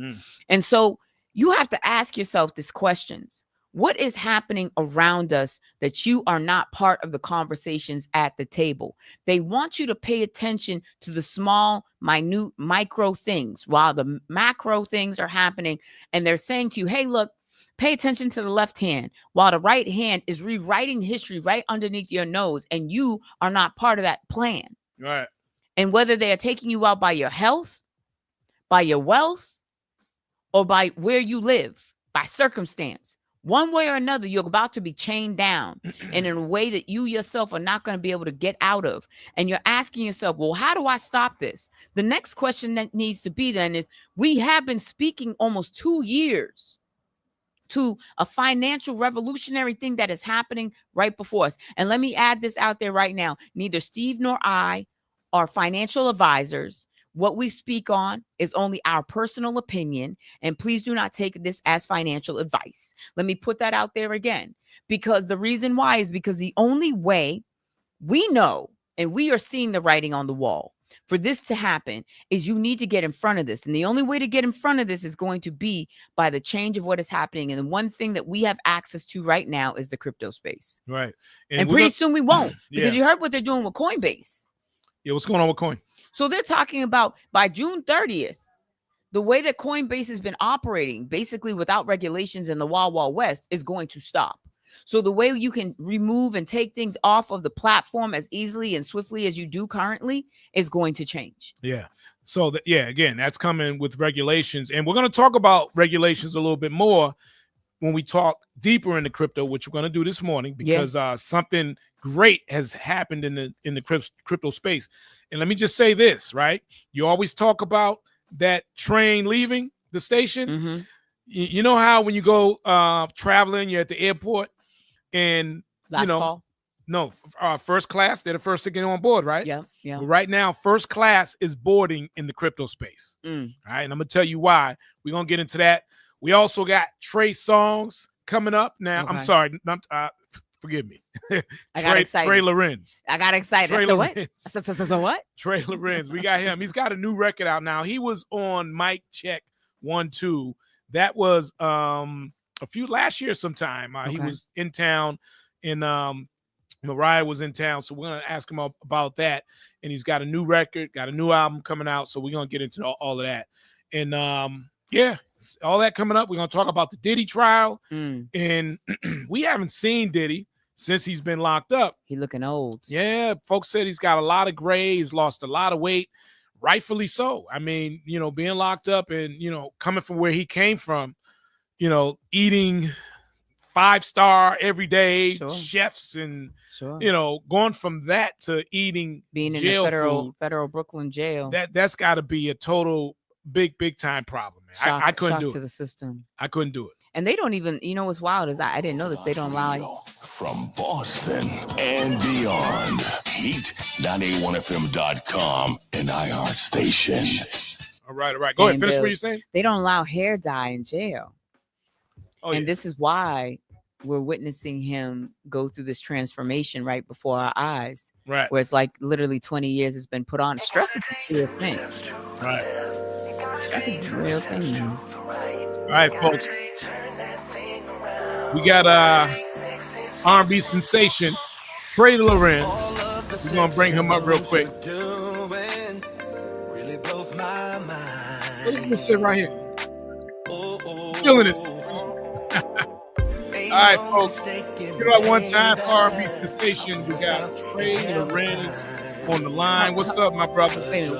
And so you have to ask yourself these questions. What is happening around us that you are not part of the conversations at the table? They want you to pay attention to the small, minute, micro things while the macro things are happening. And they're saying to you, hey, look, pay attention to the left hand while the right hand is rewriting history right underneath your nose. And you are not part of that plan. Right. And whether they are taking you out by your health, by your wealth, or by where you live, by circumstance, one way or another, you're about to be chained down and in a way that you yourself are not going to be able to get out of. And you're asking yourself, well, how do I stop this? The next question that needs to be then is, we have been speaking almost 2 years to a financial revolutionary thing that is happening right before us. And let me add this out there right now. Neither Steve nor I are financial advisors. What we speak on is only our personal opinion, and please do not take this as financial advice. Let me put that out there again, because the reason why is because the only way we know, and we are seeing the writing on the wall, for this to happen is you need to get in front of this. And the only way to get in front of this is going to be by the change of what is happening. And the one thing that we have access to right now is the crypto space. Right. And pretty soon we won't, because you heard what they're doing with Coinbase. Yeah, what's going on with Coin? So they're talking about by June 30th, the way that Coinbase has been operating, basically without regulations in the Wild Wild West, is going to stop. So the way you can remove and take things off of the platform as easily and swiftly as you do currently is going to change. Yeah. So, again, that's coming with regulations. And we're going to talk about regulations a little bit more when we talk deeper into crypto, which we're going to do this morning, because something great has happened in the crypto space. And let me just say this, right? You always talk about that train leaving the station. Mm-hmm. You know how when you go traveling, you're at the airport and first class, they're the first to get on board, right? Yeah. Well, right now, first class is boarding in the crypto space. All right. And I'm going to tell you why. We're going to get into that. We also got Trey Songz coming up now. Okay. I'm sorry. Forgive me. I got excited. Trey Lorenz. I got excited. So what? So what? Trey Lorenz. We got him. He's got a new record out now. He was on Mic Check 1, 2. That was last year sometime. He was in town, and Mariah was in town. So we're going to ask him about that. And he's got a new record, got a new album coming out. So we're going to get into all of that. And all that coming up. We're going to talk about the Diddy trial. And we haven't seen Diddy since he's been locked up. He looking old. Yeah. Folks said he's got a lot of gray. He's lost a lot of weight. Rightfully so. I mean, being locked up and, coming from where he came from, eating 5-star every day chefs and, going from that to being in the federal Brooklyn jail. That's got to be a total big time problem, man. I couldn't do it. To the system. I couldn't do it. And they don't even, what's wild is I didn't know that they don't allow. From Boston and beyond, Heat981FM.com and iHeart Station. All right. Go ahead. Finish what you're saying. They don't allow hair dye in jail. And this is why we're witnessing him go through this transformation right before our eyes. Right. Where it's like literally 20 years has been put on. Stress is a real thing. Right. Stress is a real thing. All right, folks. We got R&B sensation Trey Lorenz. We're gonna bring him up real quick. What is this shit right here? Feeling it. All right, folks. One time for R&B sensation. We got Trey Lorenz on the line. What's up, my brother? Wait.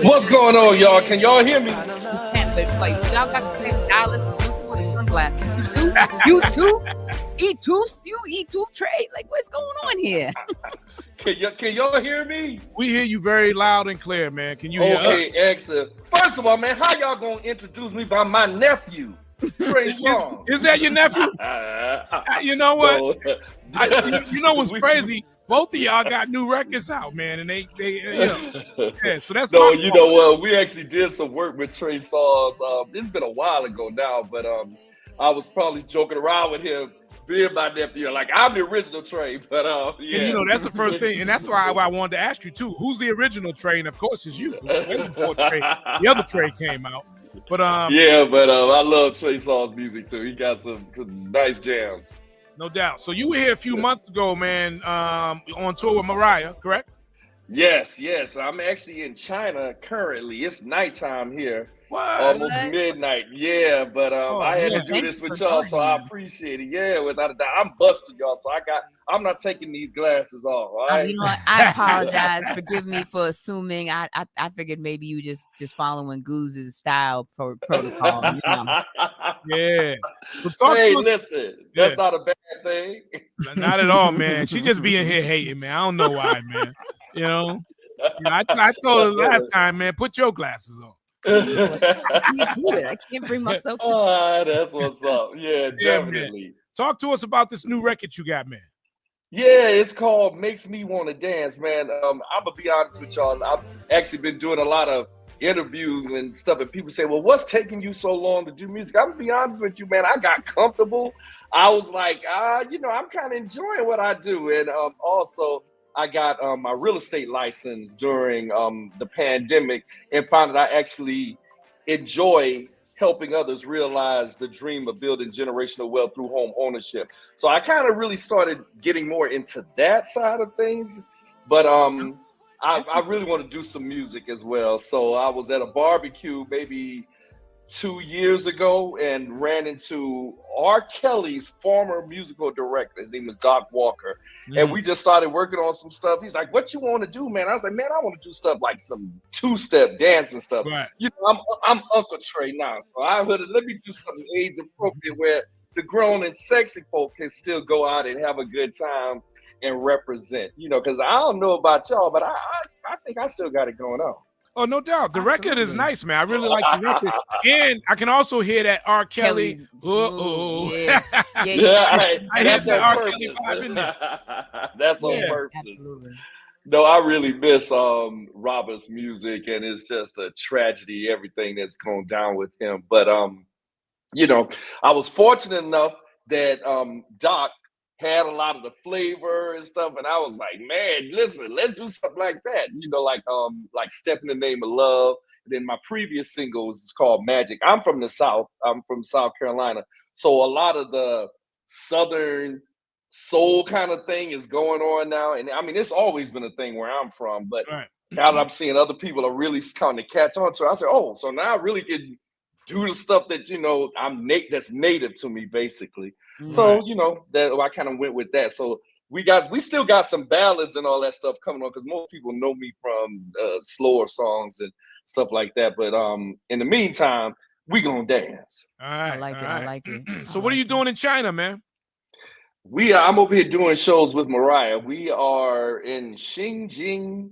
What's going on, y'all? Can y'all hear me? Y'all got the same stylist with the sunglasses. You too? You eat too, Trey? Like, what's going on here? Can y'all hear me? We hear you very loud and clear, man. Can you hear us? Okay, excellent. First of all, man, how y'all gonna introduce me by my nephew, Trey Songz? Is that your nephew? You know what? No. You know what's crazy? Both of y'all got new records out, man, and they yeah. So that's no. You know what? We actually did some work with Trey Songz. It's been a while ago now, but I was probably joking around with him, being my nephew. Like, I'm the original Trey, but yeah. And, you know, that's the first thing, and that's why I wanted to ask you too. Who's the original Trey? And of course, it's you. The other Trey came out, but yeah, but I love Trey Songz music too. He got some nice jams. No doubt. So you were here a few months ago, man, on tour with Mariah, correct? Yes. I'm actually in China currently. It's nighttime here. What? Almost midnight. Yeah, but I had to do this with y'all, so I appreciate it. Yeah, without a doubt. I'm busting y'all, so I'm not taking these glasses off. All right? You know what? I apologize. Forgive me for assuming. I figured maybe you just following Goose's style protocol. You know? Yeah. Well, listen, that's not a bad thing. Not at all, man. She just being here hating, man. I don't know why, man. You know, I told her last time, man, put your glasses on. I can't do it. I can't bring myself to that's what's up. Yeah, definitely. Man. Talk to us about this new record you got, man. Yeah, it's called Makes Me Want to Dance, man. I'm gonna be honest with y'all. I've actually been doing a lot of interviews and stuff, and people say, well, what's taking you so long to do music? I'm gonna be honest with you, man. I got comfortable. I was like, I'm kind of enjoying what I do. And also I got my real estate license during the pandemic, and found that I actually enjoy helping others realize the dream of building generational wealth through home ownership. So I kind of really started getting more into that side of things. But I really want to do some music as well. So I was at a barbecue maybe 2 years ago and ran into R. Kelly's former musical director. His name was Doc Walker. And we just started working on some stuff. He's like, what you want to do, man? I was like, man, I want to do stuff like some two-step dance and stuff. Right. You know, I'm Uncle Trey now. So let me do something age appropriate where the grown and sexy folk can still go out and have a good time and represent, you know, because I don't know about y'all, but I think I still got it going on. Oh, no doubt. The record is nice, man. I really like the record. And I can also hear that R. Kelly. Yeah. I hear that R. Kelly vibe in there. That's on purpose. Absolutely. No, I really miss Robert's music, and it's just a tragedy, everything that's going down with him. But you know, I was fortunate enough that Doc had a lot of the flavor and stuff, and I was like, man, listen, let's do something like that. You know, like Step in the Name of Love. And then my previous single is called Magic. I'm from the South. I'm from South Carolina. So a lot of the Southern soul kind of thing is going on now. And I mean, it's always been a thing where I'm from, but now that I'm seeing other people are really kind of catch on to it, I said, oh, so now I really can do the stuff that, you know, that's native to me, basically. So, you know, that I kind of went with that. So we still got some ballads and all that stuff coming on, because most people know me from slower songs and stuff like that. But in the meantime, we gonna dance. All right, I like it. So what are you doing in China, man? I'm over here doing shows with Mariah. We are in Xinjiang,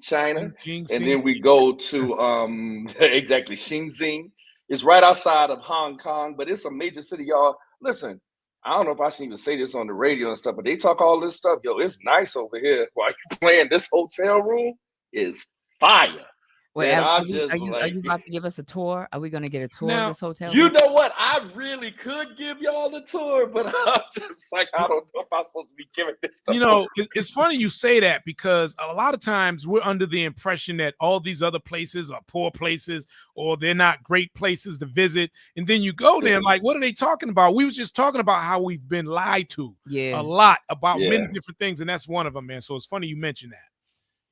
China. And then we go to exactly Xinjiang. It's right outside of Hong Kong, but it's a major city, y'all. Listen, I don't know if I should even say this on the radio and stuff, but they talk all this stuff. Yo, it's nice over here. While you're playing, this hotel room is fire. Well, are you about to give us a tour? Are we going to get a tour of this hotel? You know what? I really could give y'all the tour, but I'm just like, I don't know if I'm supposed to be giving this stuff. You know, it's funny you say that, because a lot of times we're under the impression that all these other places are poor places, or they're not great places to visit. And then you go there and like, what are they talking about? We was just talking about how we've been lied to a lot about many different things. And that's one of them, man. So it's funny you mentioned that.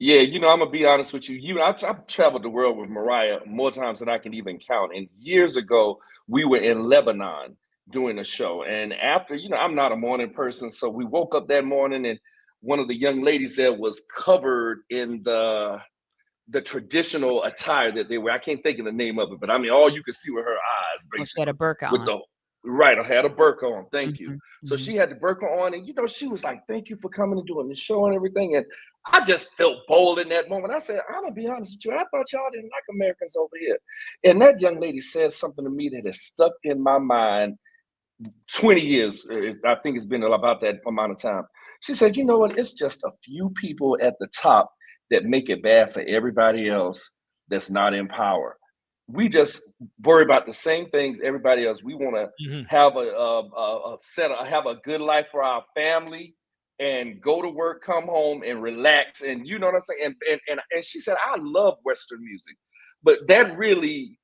Yeah, you know, I'm gonna be honest with you. I've traveled the world with Mariah more times than I can even count. And years ago, we were in Lebanon doing a show. And after, you know, I'm not a morning person, so we woke up that morning, and one of the young ladies there was covered in the traditional attire that they were. I can't think of the name of it, but I mean, all you could see were her eyes, basically. She had a burqa on. Right, I had a burqa on. Thank you. Mhm, So mhm. she had the burqa on, and she was like, "Thank you for coming and doing the show and everything." And I just felt bold in that moment. I said, "I'm gonna be honest with you. I thought y'all didn't like Americans over here." And that young lady said something to me that has stuck in my mind 20 years. I think it's been about that amount of time. She said, "You know what? It's just a few people at the top that make it bad for everybody else that's not in power. We just worry about the same things everybody else. We want to Mhm. have have a good life for our family and go to work, come home and relax." And you know what I'm saying? And she said, "I love Western music, but that really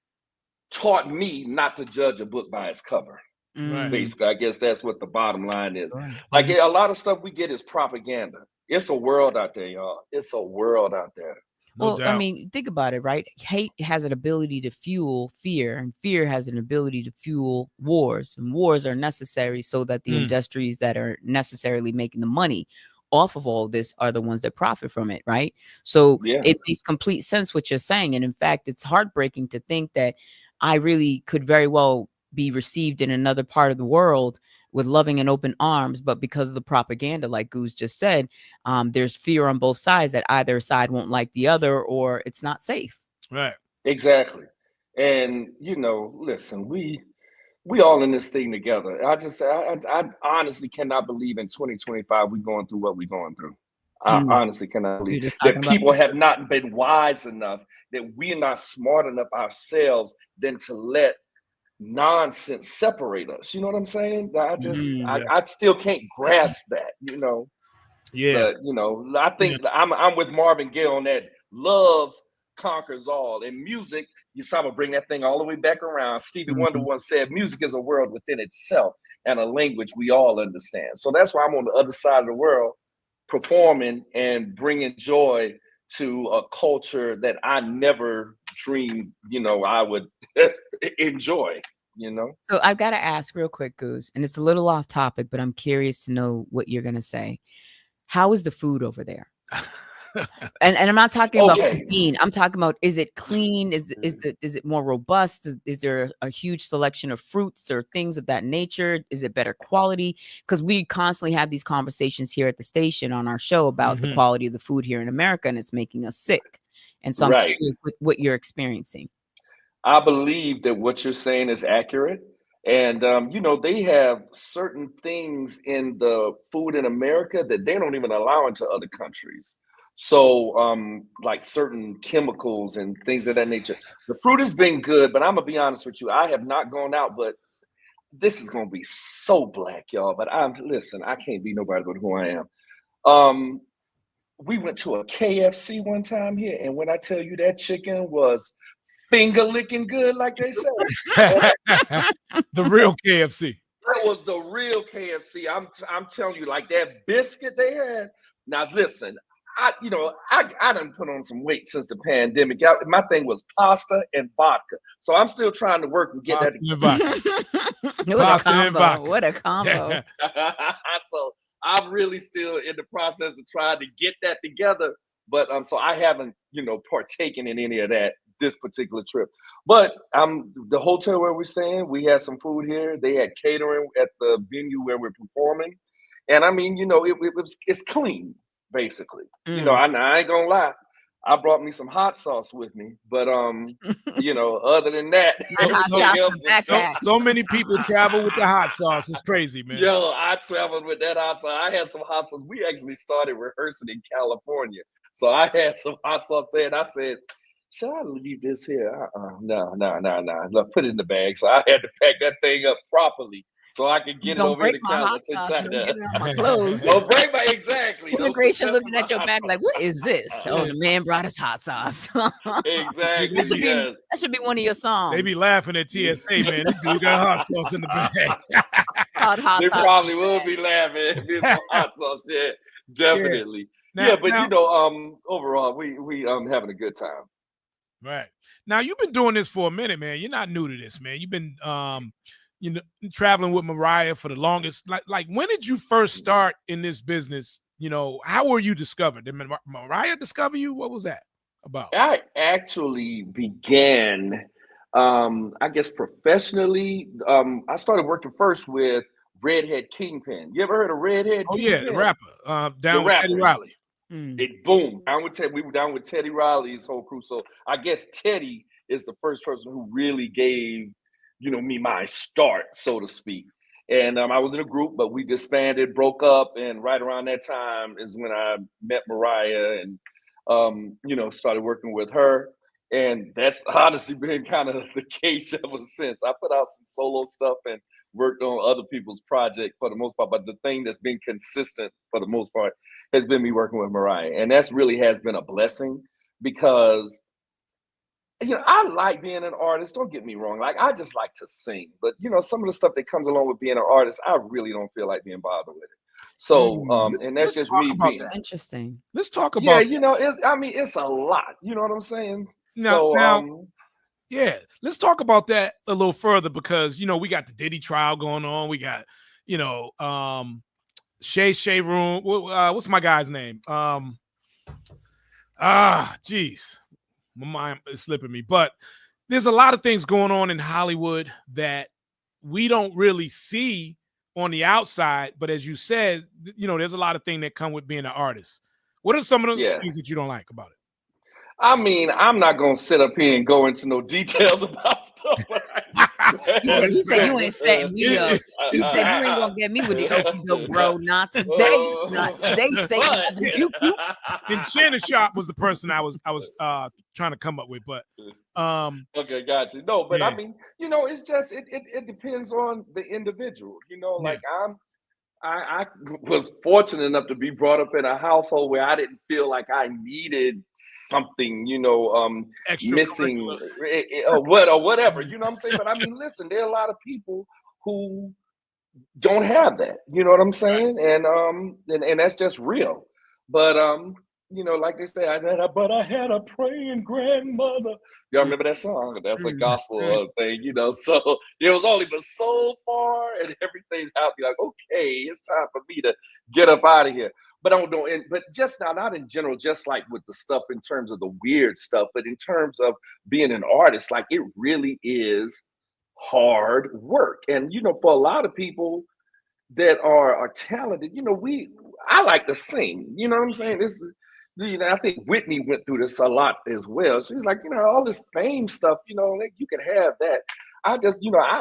taught me not to judge a book by its cover." Right. Basically, I guess that's what the bottom line is. Sure. Like a lot of stuff we get is propaganda. It's a world out there, y'all. It's a world out there. No Well, I doubt. mean, think about it, right? Hate has an ability to fuel fear, and fear has an ability to fuel wars. And wars are necessary so that the industries that are necessarily making the money off of all this are the ones that profit from it, right? So Yeah. it makes complete sense what you're saying. And in fact, it's heartbreaking to think that I really could very well be received in another part of the world with loving and open arms, but because of the propaganda, like Goose just said, there's fear on both sides that either side won't like the other or it's not safe. Right. Exactly. And listen, we all in this thing together. I honestly cannot believe in 2025 we're going through what we're going through. I Mm. honestly cannot You're believe just talking that about people have not been wise enough, that we're not smart enough ourselves than to let nonsense separate us. You know what I'm saying? I still can't grasp that, Yeah. But I think I'm with Marvin Gaye on that. Love conquers all. And music, you saw me bring that thing all the way back around. Stevie Wonder once said, "Music is a world within itself and a language we all understand." So that's why I'm on the other side of the world, performing and bringing joy to a culture that I never dreamed, I would enjoy. So I've got to ask real quick, Goose, and it's a little off topic, but I'm curious to know what you're going to say. How is the food over there? And I'm not talking about cuisine. I'm talking about, is it clean? Is it more robust? Is there a huge selection of fruits or things of that nature? Is it better quality? Because we constantly have these conversations here at the station on our show about the quality of the food here in America, and it's making us sick. And so I'm Right. curious what you're experiencing. I believe that what you're saying is accurate. And, they have certain things in the food in America that they don't even allow into other countries. So, like certain chemicals and things of that nature. The fruit has been good, but I'm going to be honest with you. I have not gone out, but this is going to be so black, y'all. But listen, I can't be nobody but who I am. We went to a KFC one time here, and when I tell you that chicken was finger licking good, like they say. The real KFC. That was the real KFC. I'm telling you, like that biscuit they had. Now listen, I done put on some weight since the pandemic. My thing was pasta and vodka. So I'm still trying to work and get Pasta that. and vodka. What a and vodka. combo. What a combo. So I'm really still in the process of trying to get that together. But so I haven't, partaken in any of that this particular trip. But the hotel where we're staying, we had some food here. They had catering at the venue where we're performing. And I mean, it's clean, basically. I ain't gonna lie. I brought me some hot sauce with me, but other than that, so many people travel with the hot sauce. It's crazy, man. Yo, I traveled with that hot sauce. I had some hot sauce. We actually started rehearsing in California, so I had some hot sauce there, and I said, "Should I leave this here?" No. Look, put it in the bag. So I had to pack that thing up properly so I could get it over in the Canada to China. Don't get it on my clothes. Don't break my exactly. Immigration looking at your bag like, what is this? Oh, the man brought his hot sauce. Exactly. That should be one of your songs. They be laughing at TSA, man. This dude got hot sauce in the bag. They probably will be laughing. This hot sauce, yeah, definitely. But overall, we having a good time. Right. Now you've been doing this for a minute, man. You're not new to this, man. You've been traveling with Mariah for the longest. Like when did you first start in this business? How were you discovered? Did Mariah discover you? What was that about? I actually began I guess professionally, I started working first with Redhead Kingpin. You ever heard of Redhead Oh Kingpin? yeah, the rapper. The Down with Teddy rapper. Riley. It boom down with Teddy. We were down with Teddy Riley's whole crew. So I guess Teddy is the first person who really gave, me my start, so to speak. And I was in a group, but we disbanded, broke up, and right around that time is when I met Mariah and started working with her. And that's honestly been kind of the case ever since. I put out some solo stuff and worked on other people's projects for the most part, but the thing that's been consistent for the most part has been me working with Mariah. And that's really has been a blessing because I like being an artist. Don't get me wrong. Like, I just like to sing. But, some of the stuff that comes along with being an artist, I really don't feel like being bothered with it. So, and that's just me being Interesting. Let's talk about it's a lot. You know what I'm saying? Now, yeah, let's talk about that a little further because we got the Diddy trial going on. We got, Shay Room. What's my guy's name? Geez. My mind is slipping me. But there's a lot of things going on in Hollywood that we don't really see on the outside. But as you said, there's a lot of things that come with being an artist. What are some of those things that you don't like about it? I mean, I'm not gonna sit up here and go into no details about stuff. He said you ain't setting me up. He said you ain't gonna get me with the okie doke, bro. Not today. Not today. Say you. And Shannon Sharp was the person I was trying to come up with, but okay, got you. No, but I mean, it's just it depends on the individual. Like I was fortunate enough to be brought up in a household where I didn't feel like I needed something, missing or whatever. You know what I'm saying? But I mean, listen, there are a lot of people who don't have that. You know what I'm saying? And that's just real. But like they say, I had a praying grandmother. Y'all remember that song? That's a gospel thing, So it was only but so far, and everything's out. Be like, okay, it's time for me to get up out of here. But but just now, not in general, just like with the stuff in terms of the weird stuff, but in terms of being an artist, like it really is hard work. And for a lot of people that are talented, I like to sing. You know what I'm saying? I think Whitney went through this a lot as well. She's like, all this fame stuff, like you can have that. I just,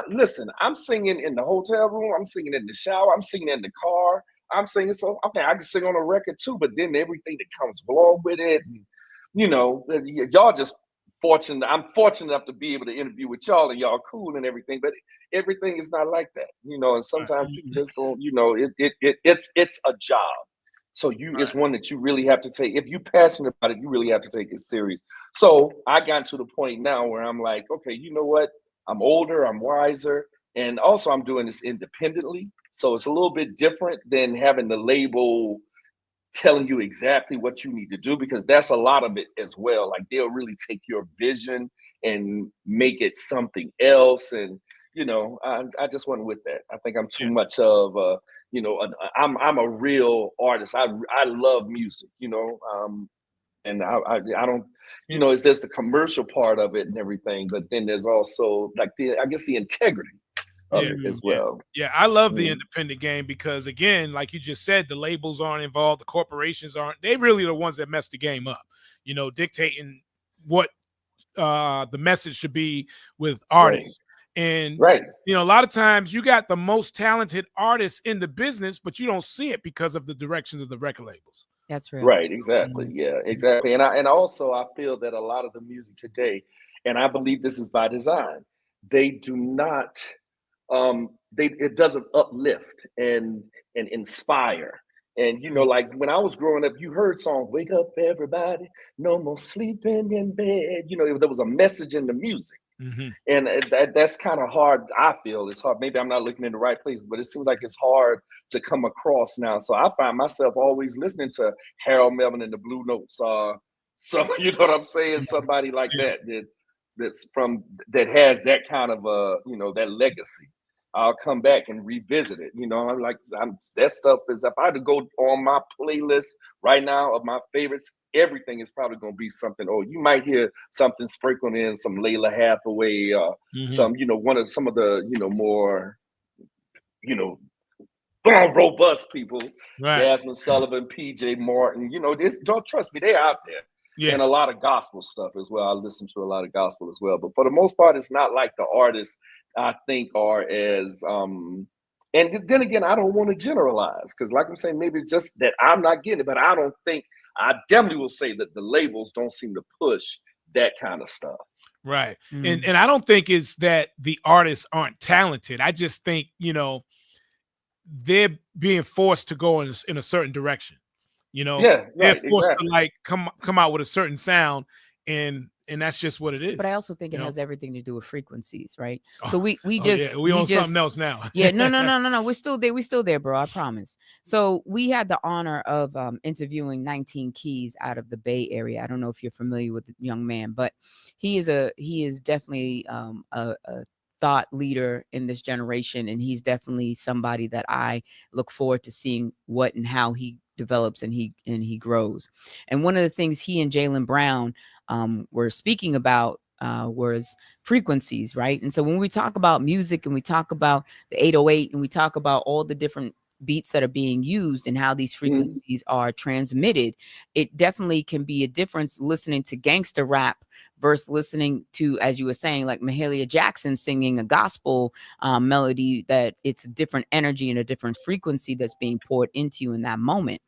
listen, I'm singing in the hotel room. I'm singing in the shower. I'm singing in the car. I'm singing. So, okay, I can sing on a record too, but then everything that comes along with it, and, y'all just fortunate. I'm fortunate enough to be able to interview with y'all and y'all cool and everything, but everything is not like that, and sometimes you just don't, it's a job. So it's one that you really have to take. If you're passionate about it, you really have to take it serious. So I got to the point now where I'm like, okay, you know what? I'm older, I'm wiser, and also I'm doing this independently. So it's a little bit different than having the label telling you exactly what you need to do, because that's a lot of it as well. Like they'll really take your vision and make it something else. And I just wasn't with that. I think I'm too much of I'm a real artist. I love music, and I don't, it's just the commercial part of it and everything. But then there's also like the integrity of it as well. Yeah, I love the independent game because, again, like you just said, the labels aren't involved, the corporations aren't. They really are the ones that mess the game up, dictating what the message should be with artists. And a lot of times you got the most talented artists in the business, but you don't see it because of the directions of the record labels. That's real. Right, exactly. Yeah, exactly. And also I feel that a lot of the music today, and I believe this is by design, they do not it doesn't uplift and inspire. And like when I was growing up, you heard songs, wake up everybody, no more sleeping in bed. There was a message in the music. Mm-hmm. And that's kind of hard. I feel it's hard. Maybe I'm not looking in the right places, but it seems like it's hard to come across now. So I find myself always listening to Harold Melvin and the Blue Notes. So you know what I'm saying? Somebody like that has that kind of that legacy. I'll come back and revisit it. You know, that stuff is, if I had to go on my playlist right now of my favorites, everything is probably going to be something. Oh, you might hear something sprinkled in, some Layla Hathaway, some, you know, some of the, you know, more, you know, robust people, Jasmine Sullivan, PJ Morton, you know, don't trust me, they're out there. Yeah. And a lot of gospel stuff as well. I listen to a lot of gospel as well. But for the most part, it's not like the artists I think are as and then again, I don't want to generalize, because like I'm saying, maybe it's just that I'm not getting it, but I definitely will say that the labels don't seem to push that kind of stuff. Right. And I don't think it's that the artists aren't talented. I just think, you know, they're being forced to go in a certain direction. You know, they're forced to like come out with a certain sound, and that's just what it is. But I also think it has everything to do with frequencies, right? Oh, so we on something else now. Yeah, no. We're still there, bro. I promise. So we had the honor of interviewing 19 Keys out of the Bay Area. I don't know if you're familiar with the young man, but he is definitely a thought leader in this generation, and he's definitely somebody that I look forward to seeing what and how he develops and he grows. And one of the things he and Jaylen Brown were speaking about was frequencies, right? And so when we talk about music and we talk about the 808 and we talk about all the different beats that are being used and how these frequencies are transmitted, it definitely can be a difference listening to gangster rap versus listening to, as you were saying, like Mahalia Jackson singing a gospel melody, that it's a different energy and a different frequency that's being poured into you in that moment.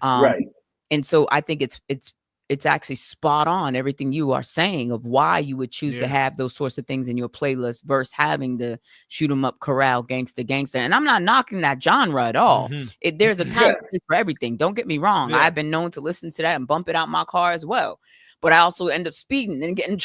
Right. And so I think it's actually spot on everything you are saying of why you would choose to have those sorts of things in your playlist versus having the shoot 'em up corral gangster. And I'm not knocking that genre at all. There's a time for everything. Don't get me wrong. I've been known to listen to that and bump it out my car as well. But I also end up speeding and getting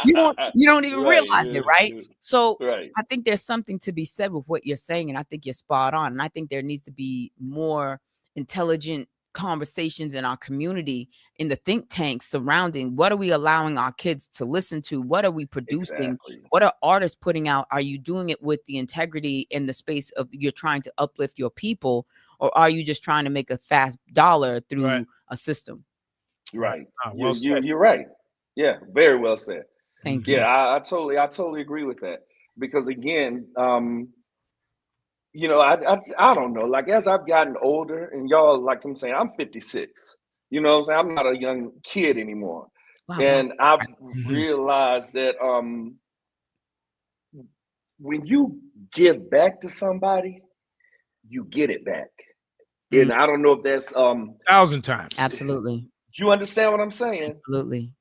you don't even realize it, right? So I think there's something to be said with what you're saying, and I think you're spot on. And I think there needs to be more intelligent conversations in our community, in the think tanks surrounding what are we allowing our kids to listen to, what are we producing, what are artists putting out, are you doing it with the integrity in the space of you're trying to uplift your people, or are you just trying to make a fast dollar through a system? Right. You're right. Yeah, very well said. Thank you. Yeah, I totally agree with that, because again, you know, I don't know, like as I've gotten older, and y'all, like I'm saying, I'm 56, you know what I'm saying? I'm not a young kid anymore. Wow, and I've realized that when you give back to somebody, you get it back. And I don't know if that's 1,000 times. Absolutely. You understand what I'm saying? Absolutely.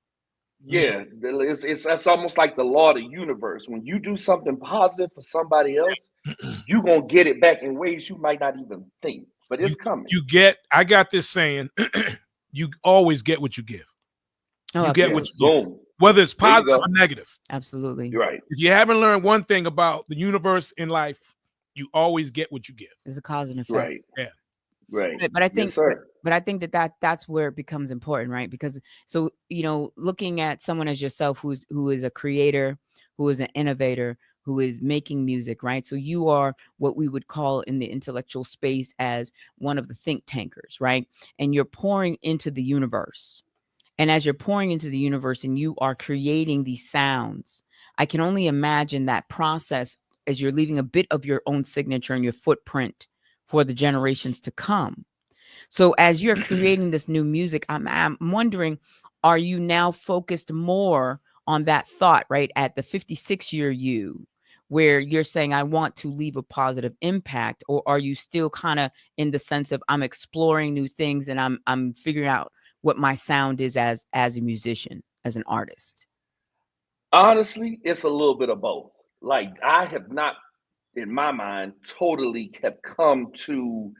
Yeah, it's almost like the law of the universe. When you do something positive for somebody else, you're gonna get it back in ways you might not even think, but it's coming. I got this saying, you always get what you give. You get what you give, whether it's positive or negative. Absolutely. You're right. If you haven't learned one thing about the universe in life, you always get what you give. It's a cause and effect. Right. Yeah. Right. But I think, yes, sir. but I think that's where it becomes important, right? Because so, you know, looking at someone as yourself, who is a creator, who is an innovator, who is making music, right? So you are what we would call in the intellectual space as one of the think tankers, right? And you're pouring into the universe. And as you're pouring into the universe and you are creating these sounds, I can only imagine that process as you're leaving a bit of your own signature and your footprint for the generations to come. So as you're creating this new music, I'm wondering, are you now focused more on that thought, right? At the 56-year you, where you're saying, I want to leave a positive impact, or are you still kind of in the sense of I'm exploring new things and I'm figuring out what my sound is as a musician, as an artist? Honestly, it's a little bit of both. Like I have not, in my mind, totally have come to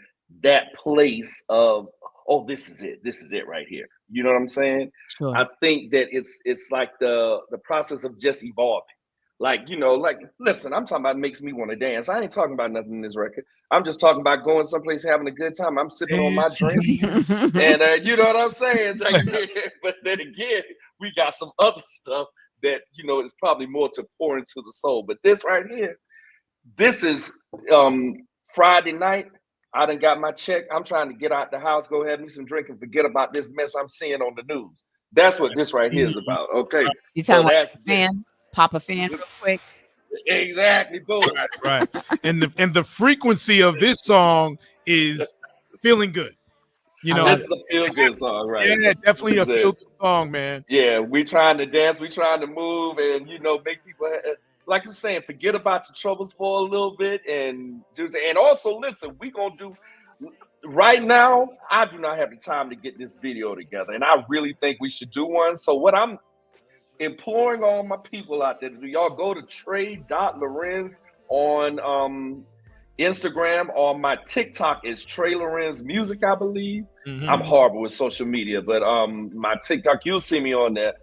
that place of, oh, this is it right here. You know what I'm saying? Sure. I think that it's like the process of just evolving. Like, you know, like, listen, I'm talking about makes me want to dance. I ain't talking about nothing in this record. I'm just talking about going someplace, having a good time. I'm sipping on my drink. And you know what I'm saying? Like, but then again, we got some other stuff that, you know, is probably more to pour into the soul. But this right here, this is Friday night. I done got my check. I'm trying to get out the house, go have me some drink, and forget about this mess I'm seeing on the news. That's what this right here is about. Okay. You talking So about that's fan? Pop a fan real quick. exactly. Boom. Right. And the frequency of this song is feeling good. You know, this is a feel good song, right? Yeah, definitely a This is feel it. good song, man. Yeah, we trying to dance, we trying to move, and make people like I'm saying, forget about your troubles for a little bit, and also listen. We gonna do right now. I do not have the time to get this video together, and I really think we should do one. So what I'm imploring all my people out there to do, y'all go to Trey.Lorenz on Instagram, or my TikTok is Trey Lorenz Music, I believe. I'm horrible with social media, but my TikTok, you'll see me on there.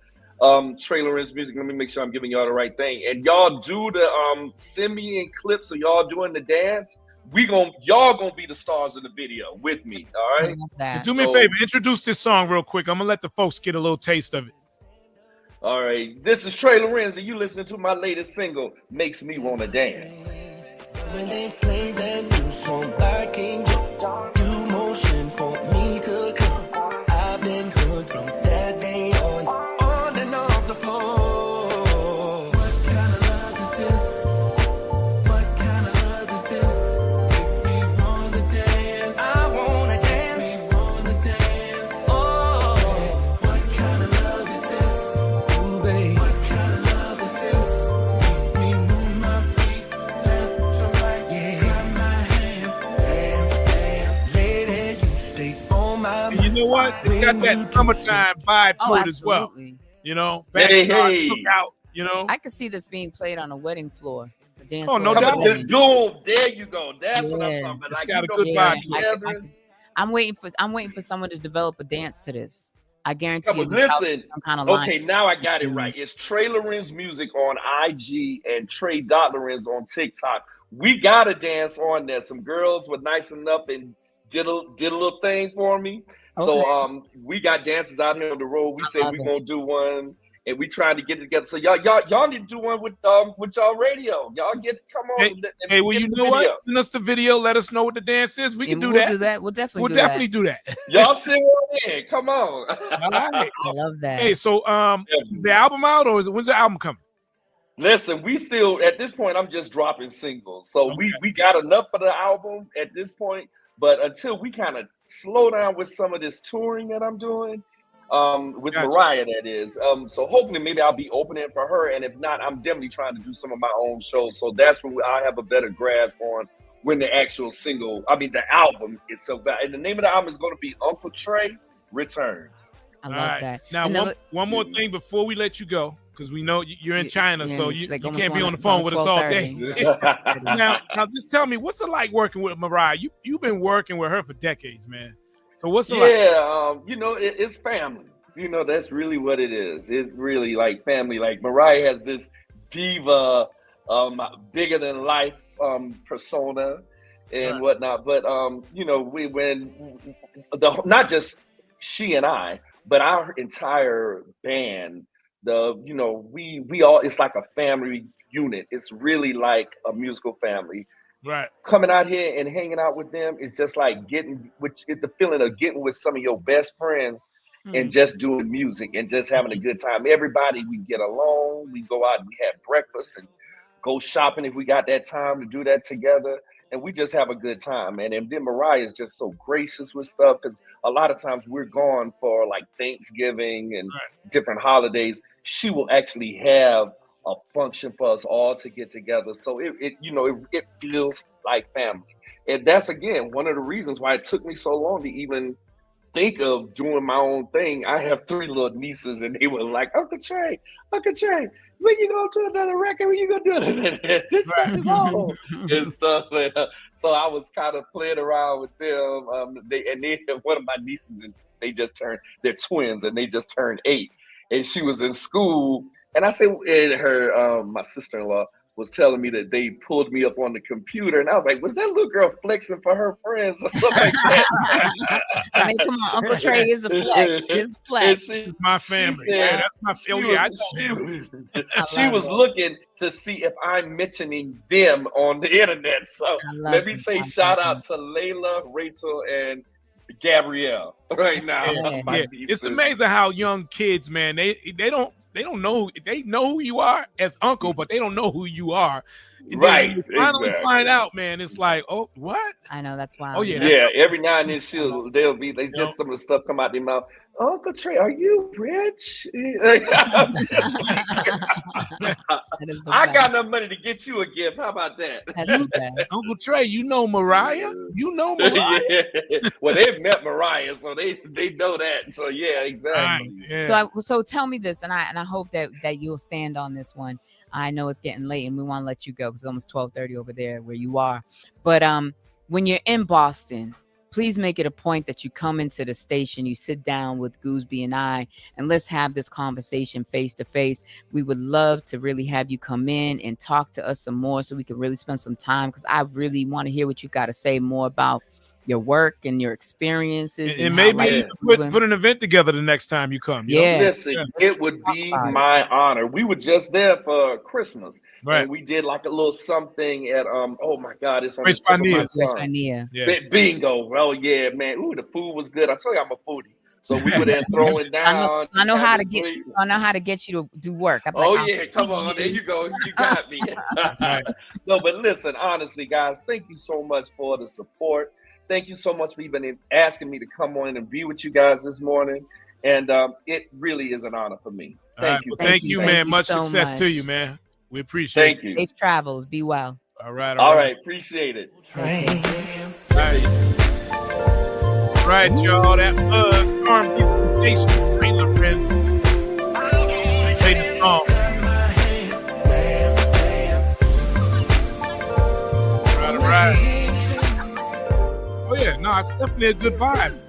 Trey Lorenz Music. Let me make sure I'm giving y'all the right thing. And y'all do the send me in clips of y'all doing the dance. Y'all gonna be the stars of the video with me. All right. Do me a favor, introduce this song real quick. I'm gonna let the folks get a little taste of it. All right. This is Trey Lorenz, and you listening to my latest single, Makes Me Wanna Dance. When they play that new song back in you motion for me to come. I've been hooked from that day on and off the floor. What kind of love is this? What kind of love is this? Makes me wanna dance. I wanna dance. Makes me wanna dance. Oh, what kind of love is this? Ooh, babe. What kind of love is this? Makes me move my feet left to right. Yeah, got my hands, dance, dance. Lady, you stay on my And you know what? It's got that summertime vibe to it as well. Absolutely. You know, Hey, backyard hey. cookout. You know, I could see this being played on a wedding floor. The dance Oh, no floor. doubt. Boom, there you go. That's what I'm Yeah. talking about. It's Like, got you a know, good we vibe got to it. together. I'm waiting for someone to develop a dance to this. I guarantee Yeah, you. but listen, some kind of line. okay, now I got it right. It's Trey Lorenz Music on IG and Trey.Lorenz on TikTok. We got to dance on there. Some girls were nice enough and did a little thing for me. So we got dancers out here on the road. We said love we it. gonna do one, and we trying to get it together. So y'all need to do one with y'all radio. Y'all come on. hey, well, get you the know what? video. Send us the video. Let us know what the dance is. We can And do we'll that. do that. We'll definitely We'll do definitely that. do that. Y'all send one in. Come on. All right. I love that. Hey, so is the album out, or when's the album coming? Listen, we still at this point. I'm just dropping singles, so we got enough for the album at this point. But until we kind of slow down with some of this touring that I'm doing, with Gotcha. Mariah, that is. So hopefully, maybe I'll be opening for her, and if not, I'm definitely trying to do some of my own shows. So that's when I have a better grasp on when the actual the album itself. And the name of the album is going to be Uncle Trey Returns. I All love right. that. Now, And one more thing before we let you go, because we know you're in China, so it's you like you almost can't be one- on the phone with us all 12:30. day. now, just tell me, what's it like working with Mariah? You've been working with her for decades, man. So what's it like? Yeah, it's family. That's really what it is. It's really like family. Like Mariah has this diva, bigger than life persona and whatnot. But not just she and I, but our entire band, we all, it's like a family unit. It's really like a musical family. Right. Coming out here and hanging out with them is just like the feeling of getting with some of your best friends and just doing music and just having a good time. Everybody, we get along, we go out and we have breakfast and go shopping if we got that time to do that together. And we just have a good time, man. And then Mariah is just so gracious with stuff, because a lot of times we're gone for like Thanksgiving and different holidays. She will actually have a function for us all to get together. So it feels like family. And that's, again, one of the reasons why it took me so long to even think of doing my own thing. I have 3 little nieces, and they were like, Uncle Trey, when you gonna do another record? When you gonna do it? This stuff is old and stuff. So I was kind of playing around with them. One of my nieces they're twins, and they just turned 8. And she was in school, and I said, my sister-in-law, was telling me that they pulled me up on the computer, and I was like, was that little girl flexing for her friends or something like that? I mean, come on, Uncle Trey is a flex. It is a flex. It's my family. Said, That's my family. She was looking to see if I'm mentioning them on the internet. So let me say shout out to Layla, Rachel, and Gabrielle right now. Yeah. It's amazing how young kids, man, they don't know they know who you are as uncle, but they don't know who you are. And right. Then when you finally find out, man, it's like, oh, what? I know, that's wild. Oh yeah. Every now and then they just some of the stuff come out their mouth. Uncle Trey, are you rich? I'm just like, I got enough money to get you a gift. How about that? Uncle Trey, you know Mariah? You know Mariah? Yeah. Well, they've met Mariah, so they know that. So yeah, exactly. Yeah. So tell me this, and I hope that you'll stand on this one. I know it's getting late, and we want to let you go because it's almost 12:30 over there where you are. But when you're in Boston, please make it a point that you come into the station, you sit down with Gooseby and I, and let's have this conversation face to face. We would love to really have you come in and talk to us some more so we can really spend some time, because I really want to hear what you got to say more about your work and your experiences. And maybe put an event together the next time you come. You know? Listen, it would be my honor. We were just there for Christmas. Right. And we did like a little something at oh my God, it's on Grace the tip of my tongue. Yeah. Bingo. Oh yeah, man. Ooh, the food was good. I told you I'm a foodie. So we were there throwing down. I know how to get you to do work. Come on, there you go. You got me. No, but listen, honestly, guys, thank you so much for the support. Thank you so much for even asking me to come on and be with you guys this morning. And it really is an honor for me. Thank you. Well, thank you, man. Much success to you, man. We appreciate it. Thank you. Safe travels. Be well. All right. All right. Appreciate it. Right, y'all. That was R&B sensation. Trailer friend. Play the song. All right. Oh yeah, no, it's definitely a good vibe.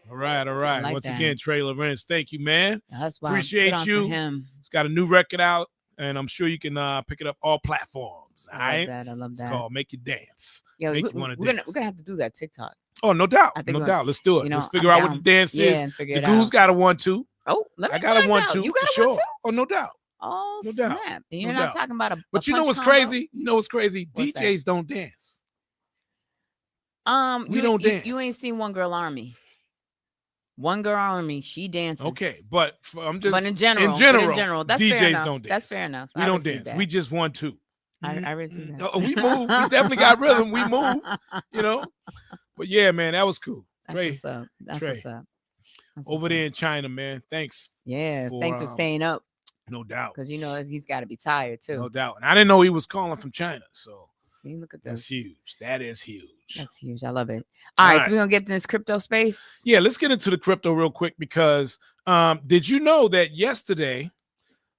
All right. Like Once that. again, Trey Lorenz, thank you, man. That's why. Appreciate you. Him. It's got a new record out, and I'm sure you can pick it up all platforms. I love that. It's called Make You Dance. Yeah, Make we're you wanna gonna dance. have to do that TikTok. Oh, no doubt. No doubt. Let's do it. You know, Let's figure out what the dance is. and figure the it Goose out. got a 1-2. Oh, let me I got a find 1-2 out. You for got a sure. 1-2? Oh, no doubt. Oh, No snap. doubt. And you're No not doubt. talking about But a you know punch what's combo? crazy? You know what's crazy? What's DJs don't dance. We don't dance. You ain't seen One Girl Army. One Girl Army, she dances. Okay, but I'm just. But in general, that's DJs fair enough. don't dance. That's fair enough. We don't dance. We just 1-2. I receive that. We move. We definitely got rhythm. We move. You know. But yeah, man, that was cool. That's Trey, what's up. That's Trey, what's up. That's over there in China, man. Thanks. Yeah, thanks for staying up. No doubt. Because you know he's got to be tired too. No doubt. And I didn't know he was calling from China. So see, look at this. That's huge. That is huge. That's huge. I love it. All right, so we're gonna get in this crypto space. Yeah, let's get into the crypto real quick because did you know that yesterday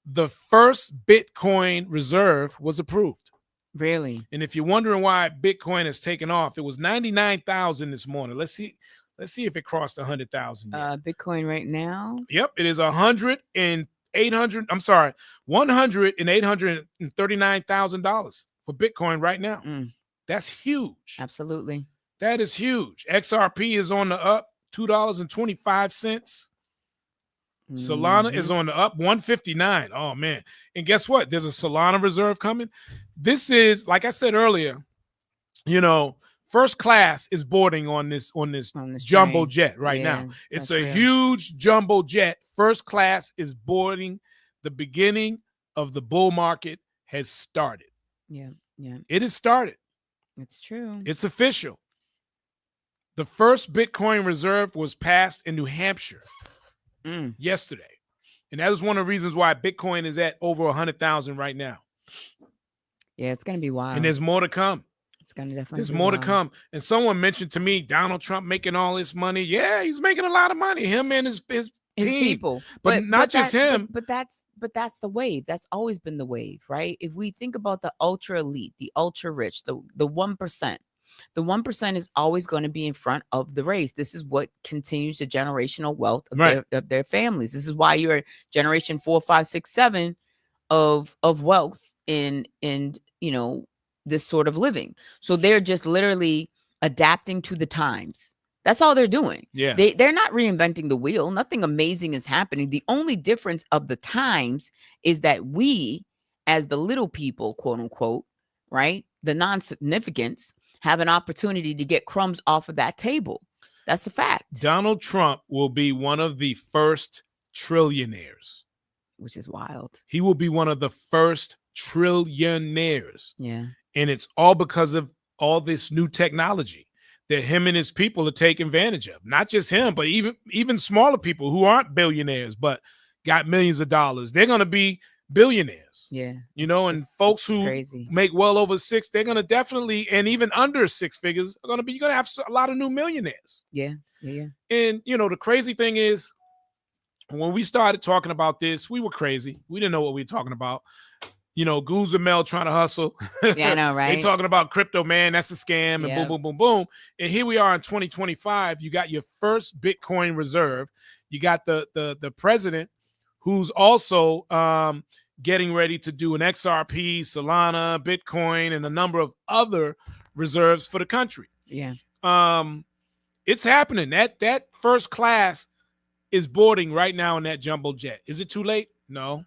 the first Bitcoin reserve was approved? Really? And if you're wondering why Bitcoin has taken off, it was 99,000 this morning. Let's see if it crossed 100,000. Bitcoin right now. Yep, it is $108,839,000 for Bitcoin right now. That's huge. Absolutely. That is huge. XRP is on the up, $2.25. Solana is on the up, 159. Oh man. And guess what? There's a Solana reserve coming. This is, like I said earlier, you know, first class is boarding on this jumbo train. jet right now. It's a huge jumbo jet. First class is boarding. The beginning of the bull market has started. Yeah. It has started. It's true. It's official. The first Bitcoin reserve was passed in New Hampshire yesterday. And that is one of the reasons why Bitcoin is at over 100,000 right now. Yeah, it's going to be wild. And there's more to come. It's going to definitely There's be more wild. to come. And someone mentioned to me, Donald Trump making all this money. Yeah, he's making a lot of money. Him and his team. People. But not just him. But that's the wave. That's always been the wave, right? If we think about the ultra elite, the ultra rich, the 1%, The 1% is always going to be in front of the race. This is what continues the generational wealth of their families. This is why you're generation 4, 5, 6, 7 of wealth in this sort of living. So they're just literally adapting to the times. That's all they're doing. Yeah. They're not reinventing the wheel. Nothing amazing is happening. The only difference of the times is that we, as the little people, quote unquote, right, the non-significants, have an opportunity to get crumbs off of that table. That's the fact. Donald Trump will be one of the first trillionaires. Which is wild. He will be one of the first trillionaires. Yeah. And it's all because of all this new technology that him and his people are taking advantage of. Not just him, but even smaller people who aren't billionaires, but got millions of dollars. They're going to be billionaires. Yeah. And folks who crazy. make well over 6, they're going to definitely, and even under 6 figures, you're going to have a lot of new millionaires. Yeah. Yeah. And, the crazy thing is, when we started talking about this, we were crazy. We didn't know what we were talking about. Goose and Mel trying to hustle. Yeah, I know, right? They talking about crypto, man. That's a scam, and boom, boom, boom, boom. And here we are in 2025. You got your first Bitcoin reserve. You got the president, who's also getting ready to do an XRP, Solana, Bitcoin, and a number of other reserves for the country. Yeah. It's happening. That first class is boarding right now in that jumbo jet. Is it too late? No,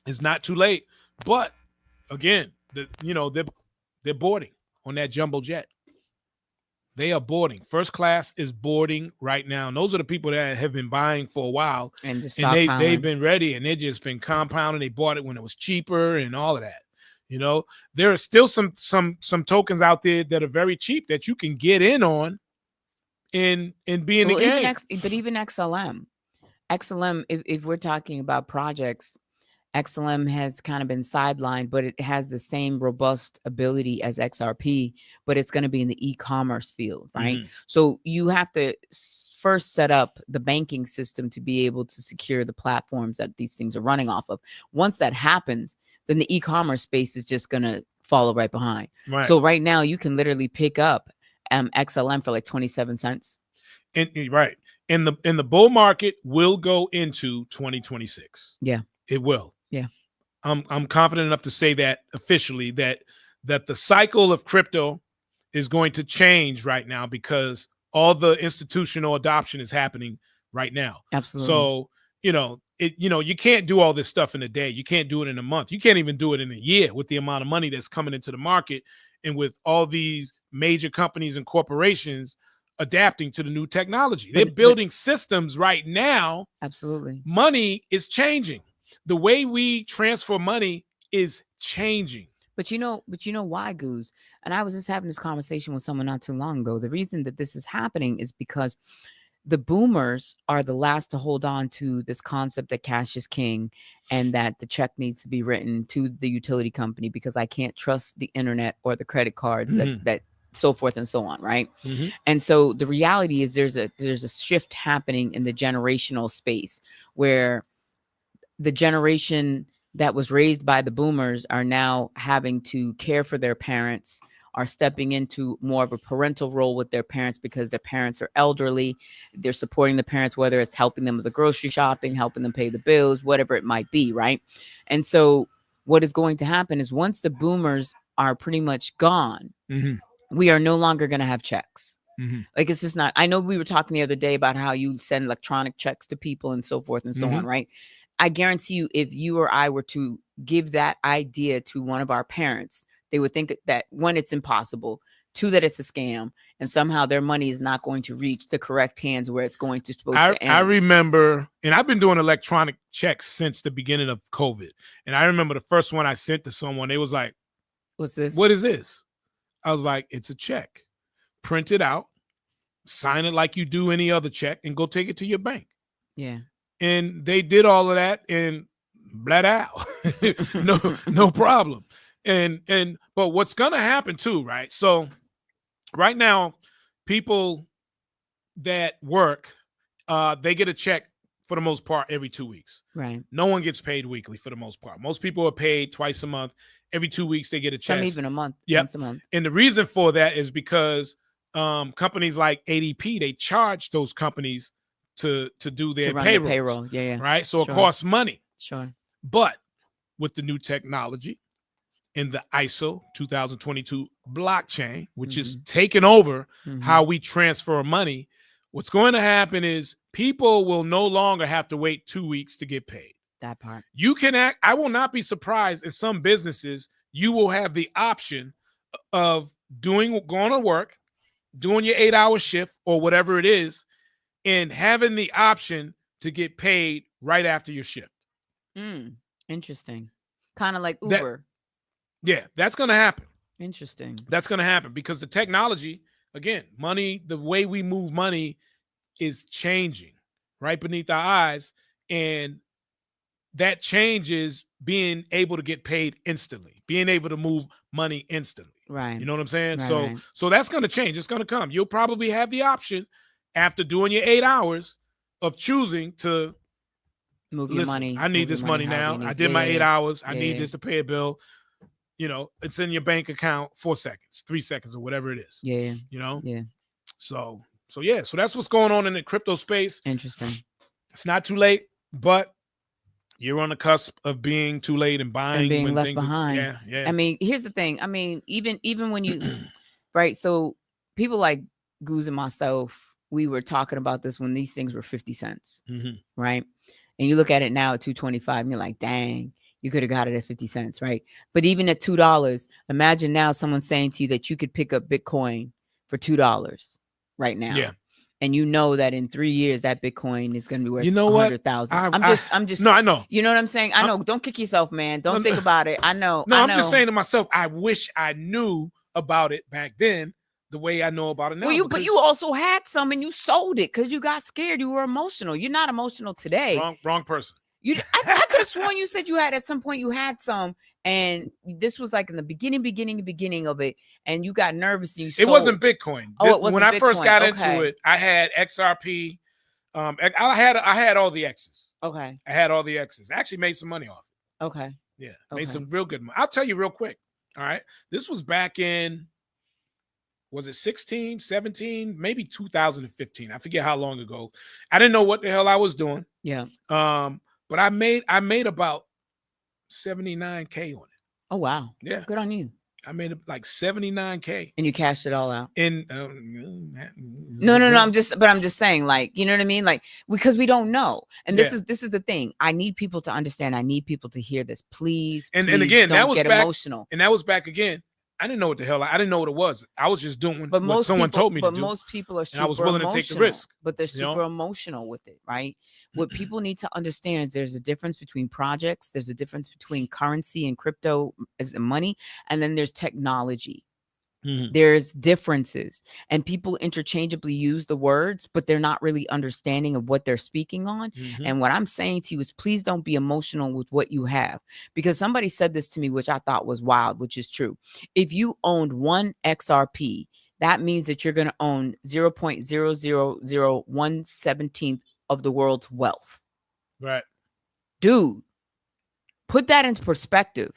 it's not too late. But again, they're boarding on that jumbo jet. They are boarding. First class is boarding right now. And those are the people that have been buying for a while. And just they've been ready, and they've just been compounding. They bought it when it was cheaper and all of that. There are still some tokens out there that are very cheap that you can get in on and be in the game. Even XLM, if we're talking about projects, XLM has kind of been sidelined, but it has the same robust ability as XRP, but it's going to be in the e-commerce field, right? Mm-hmm. So you have to first set up the banking system to be able to secure the platforms that these things are running off of. Once that happens, then the e-commerce space is just going to follow right behind. Right. So right now you can literally pick up XLM for like 27 cents. Right. And the bull market will go into 2026. Yeah. It will. Yeah. I'm confident enough to say that officially that the cycle of crypto is going to change right now because all the institutional adoption is happening right now. Absolutely. So, you can't do all this stuff in a day. You can't do it in a month. You can't even do it in a year with the amount of money that's coming into the market and with all these major companies and corporations adapting to the new technology. They're building systems right now. Absolutely. Money is changing. The way we transfer money is changing. But you know why, Goose? And I was just having this conversation with someone not too long ago. The reason that this is happening is because the boomers are the last to hold on to this concept that cash is king and that the check needs to be written to the utility company because I can't trust the internet or the credit cards that so forth and so on, right? Mm-hmm. And so the reality is there's a shift happening in the generational space where the generation that was raised by the boomers are now having to care for their parents, are stepping into more of a parental role with their parents because their parents are elderly. They're supporting the parents, whether it's helping them with the grocery shopping, helping them pay the bills, whatever it might be, right? And so what is going to happen is once the boomers are pretty much gone, we are no longer going to have checks. Like, it's just not. I know we were talking the other day about how you send electronic checks to people and so forth and so on, right? I guarantee you, if you or I were to give that idea to one of our parents, they would think that, one, it's impossible, two, that it's a scam, and somehow their money is not going to reach the correct hands where it's going to supposed to end. I remember, and I've been doing electronic checks since the beginning of COVID. And I remember the first one I sent to someone, they was like, "What's this? What is this?" I was like, "It's a check. Print it out, sign it like you do any other check, and go take it to your bank." Yeah. And they did all of that and bled out. no problem. But what's gonna happen too, right? So right now, people that work, they get a check for the most part, every 2 weeks. Right. No one gets paid weekly for the most part. Most people are paid twice a month. Every 2 weeks, they get a check. Some even a month. Yep. Once a month. And the reason for that is because companies like ADP, they charge those companies to do their payroll. Yeah. Right. So Sure. it costs money. Sure. But with the new technology in the ISO 2022 blockchain, which is taking over how we transfer money, what's going to happen is people will no longer have to wait 2 weeks to get paid. That part. You can act. I will not be surprised in some businesses you will have the option of going to work, doing your 8-hour shift or whatever it is, and having the option to get paid right after your shift. Interesting. Kind of like Uber. That's going to happen. Interesting. That's going to happen because the technology, again, money, the way we move money is changing right beneath our eyes. And that change is being able to get paid instantly, being able to move money instantly. Right. You know what I'm saying? Right, So that's going to change. It's going to come. You'll probably have the option after doing your 8 hours of choosing to move your money. I need this money now. I did my 8 hours. I need this to pay a bill. You know, it's in your bank account 4 seconds, 3 seconds, or whatever it is. Yeah. You know? Yeah. So that's what's going on in the crypto space. Interesting. It's not too late, but you're on the cusp of being too late and buying And being when left things behind. yeah. I mean, here's the thing. I mean, even when you right, so people like Goose and myself, we were talking about this when these things were 50 cents. Right. And you look at it now at $2.25 and you're like, dang, you could have got it at 50 cents, right? But even at $2, imagine now someone saying to you that you could pick up Bitcoin for $2 right now. Yeah. And you know that in 3 years that Bitcoin is going to be worth 100,000. I'm just. No, I know. You know what I'm saying? I know. Don't kick yourself, man. Don't think about it. I know. No, I'm just saying to myself, I wish I knew about it back then the way I know about it now. Well, but you also had some and you sold it because you got scared. You were emotional. You're not emotional today. Wrong person. I could have sworn you said you had at some point you had some, and this was like in the beginning of it, and you got nervous and you sold. It wasn't Bitcoin. It wasn't when I Bitcoin. first got into it, I had XRP. I had all the X's. Okay. I had all the X's. I actually made some money off it. Okay. Yeah, made some real good money. I'll tell you real quick. All right. This was back in, was it 16, 17, maybe 2015. I forget how long ago. I didn't know what the hell I was doing. Yeah. But I made about 79K on it. Oh wow. Yeah. Good on you. I made like 79K. And you cashed it all out. And no. I'm just saying, like, you know what I mean? Like, because we don't know. And this is the thing. I need people to understand. I need people to hear this. Please. And again, don't that was get back, emotional. And that was back again. I didn't know what the hell. I didn't know what it was. I was just doing what someone told me to do. But most people are super and I was willing to take the risk. But they're super emotional with it, right? What people need to understand is there's a difference between projects. There's a difference between currency and crypto as money. And then there's technology. There's differences. And people interchangeably use the words, but they're not really understanding of what they're speaking on. And what I'm saying to you is please don't be emotional with what you have. Because somebody said this to me, which I thought was wild, which is true. If you owned one XRP, that means that you're going to own 0.00017th of the world's wealth. Right. Dude, put that into perspective.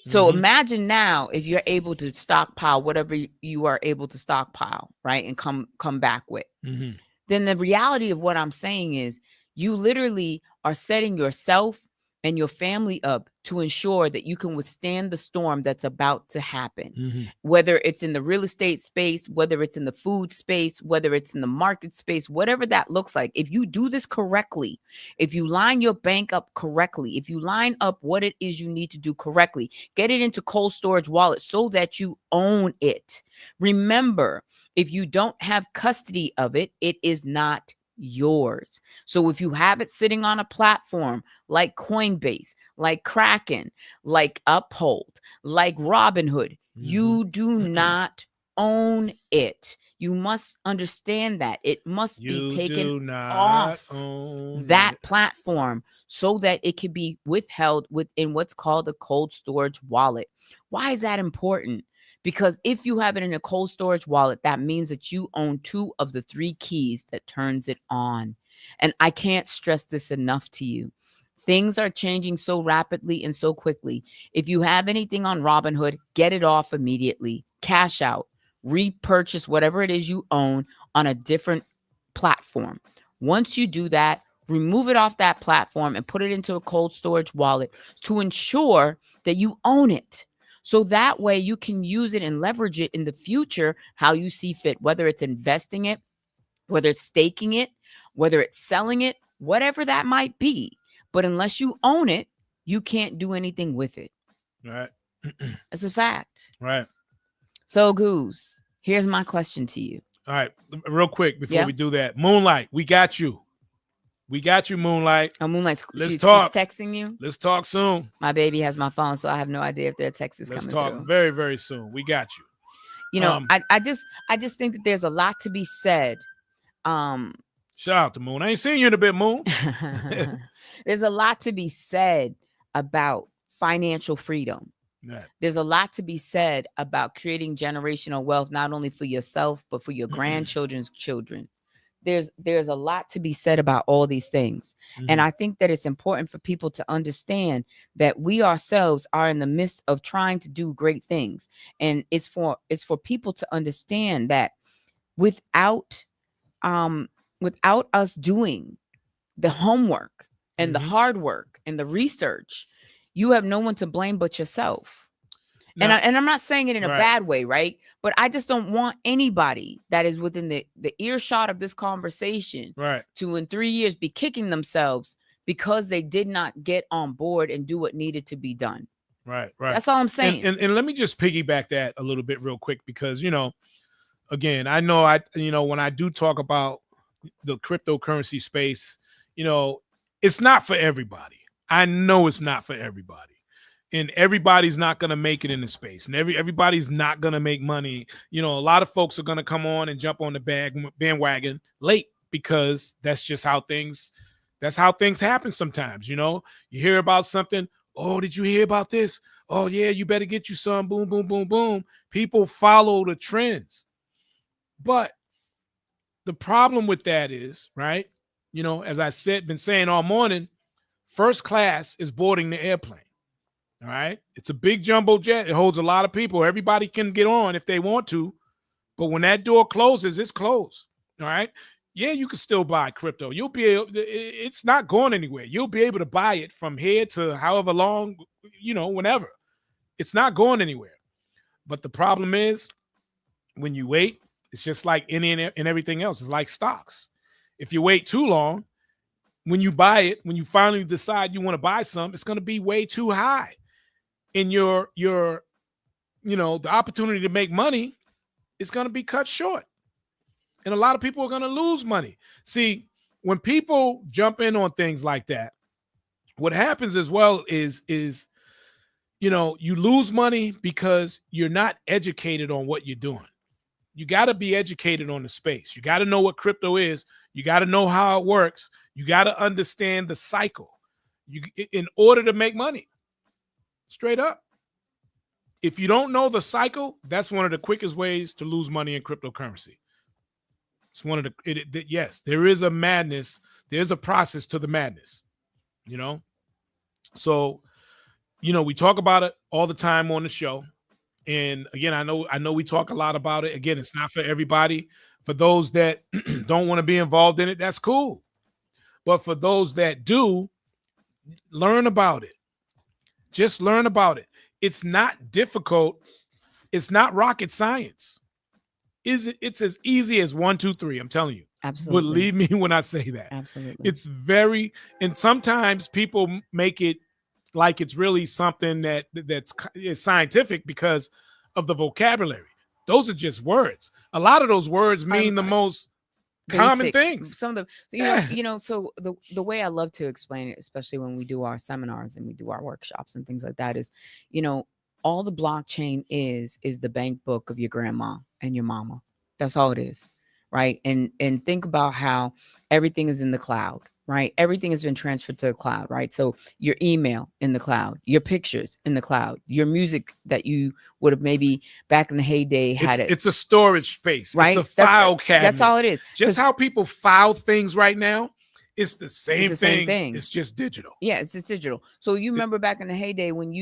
So imagine now if you're able to stockpile whatever you are able to stockpile, right? And come back with. Then the reality of what I'm saying is you literally are setting yourself and your family up to ensure that you can withstand the storm that's about to happen. Whether it's in the real estate space, whether it's in the food space, whether it's in the market space, whatever that looks like. If you do this correctly, if you line your bank up correctly, if you line up what it is you need to do correctly, get it into cold storage wallet so that you own it. Remember, if you don't have custody of it, it is not yours. So if you have it sitting on a platform like Coinbase, like Kraken, like Uphold, like Robinhood, you do not own it. You must understand that it must be taken off that platform so that it can be withheld within what's called a cold storage wallet. Why is that important? Because if you have it in a cold storage wallet, that means that you own 2 of the 3 keys that turns it on. And I can't stress this enough to you. Things are changing so rapidly and so quickly. If you have anything on Robinhood, get it off immediately. Cash out, repurchase whatever it is you own on a different platform. Once you do that, remove it off that platform and put it into a cold storage wallet to ensure that you own it. So that way you can use it and leverage it in the future how you see fit, whether it's investing it, whether it's staking it, whether it's selling it, whatever that might be. But unless you own it, you can't do anything with it. Right. It's a fact. Right. So, Goose, here's my question to you. All right. Real quick before we do that. Moonlight, we got you. We got you, Moonlight. Oh, Moonlight, Let's talk. She's texting you? Let's talk soon. My baby has my phone, so I have no idea if their text is coming through. Let's talk very, very soon. We got you. You know, I just think that there's a lot to be said. Shout out to Moon. I ain't seen you in a bit, Moon. There's a lot to be said about financial freedom. Yeah. There's a lot to be said about creating generational wealth, not only for yourself, but for your grandchildren's children. There's a lot to be said about all these things. And I think that it's important for people to understand that we ourselves are in the midst of trying to do great things. And it's for people to understand that without us doing the homework and the hard work and the research, you have no one to blame but yourself. No. And I'm not saying it in a bad way, right? But I just don't want anybody that is within the earshot of this conversation to in 3 years be kicking themselves because they did not get on board and do what needed to be done. Right. That's all I'm saying. And let me just piggyback that a little bit real quick because, again, I know when I do talk about the cryptocurrency space, it's not for everybody. I know it's not for everybody. And everybody's not going to make it in the space. And everybody's not going to make money. A lot of folks are going to come on and jump on the bandwagon late because that's just how things happen sometimes. You hear about something. Oh, did you hear about this? Oh, yeah, you better get you some. Boom, boom, boom, boom. People follow the trends. But the problem with that is, right, as I been saying all morning, first class is boarding the airplane. All right. It's a big jumbo jet. It holds a lot of people. Everybody can get on if they want to. But when that door closes, it's closed. All right. Yeah, you can still buy crypto. You'll be able, it's not going anywhere. You'll be able to buy it from here to however long, whenever. It's not going anywhere. But the problem is when you wait, it's just like any and everything else. It's like stocks. If you wait too long, when you buy it, when you finally decide you want to buy some, it's going to be way too high. And your the opportunity to make money is going to be cut short. And a lot of people are going to lose money. See, when people jump in on things like that, what happens as well is you lose money because you're not educated on what you're doing. You got to be educated on the space. You got to know what crypto is. You got to know how it works. You got to understand the cycle in order to make money. Straight up. If you don't know the cycle, that's one of the quickest ways to lose money in cryptocurrency. It's one of yes, there is a madness. There's a process to the madness, So, we talk about it all the time on the show. And again, I know we talk a lot about it. Again, it's not for everybody. For those that don't want to be involved in it, that's cool. But for those that do, learn about it. Just learn about it. It's not difficult. It's not rocket science. It's as easy as 1, 2, 3. I'm telling you. Absolutely. Believe me when I say that. Absolutely. It's and sometimes people make it like it's really something that's scientific because of the vocabulary. Those are just words. A lot of those words mean the most common things. Some of so the way I love to explain it, especially when we do our seminars and we do our workshops and things like that, is all the blockchain is the bank book of your grandma and your mama. That's all it is, right? And think about how everything is in the cloud, right? Everything has been transferred to the cloud, right? So your email in the cloud, your pictures in the cloud, your music that you would have maybe back in the heyday had it's a storage space, right? It's a file cabinet. That's all it is. Just how people file things right now, It's the same thing. It's just digital. Yeah, it's just digital. So you remember back in the heyday when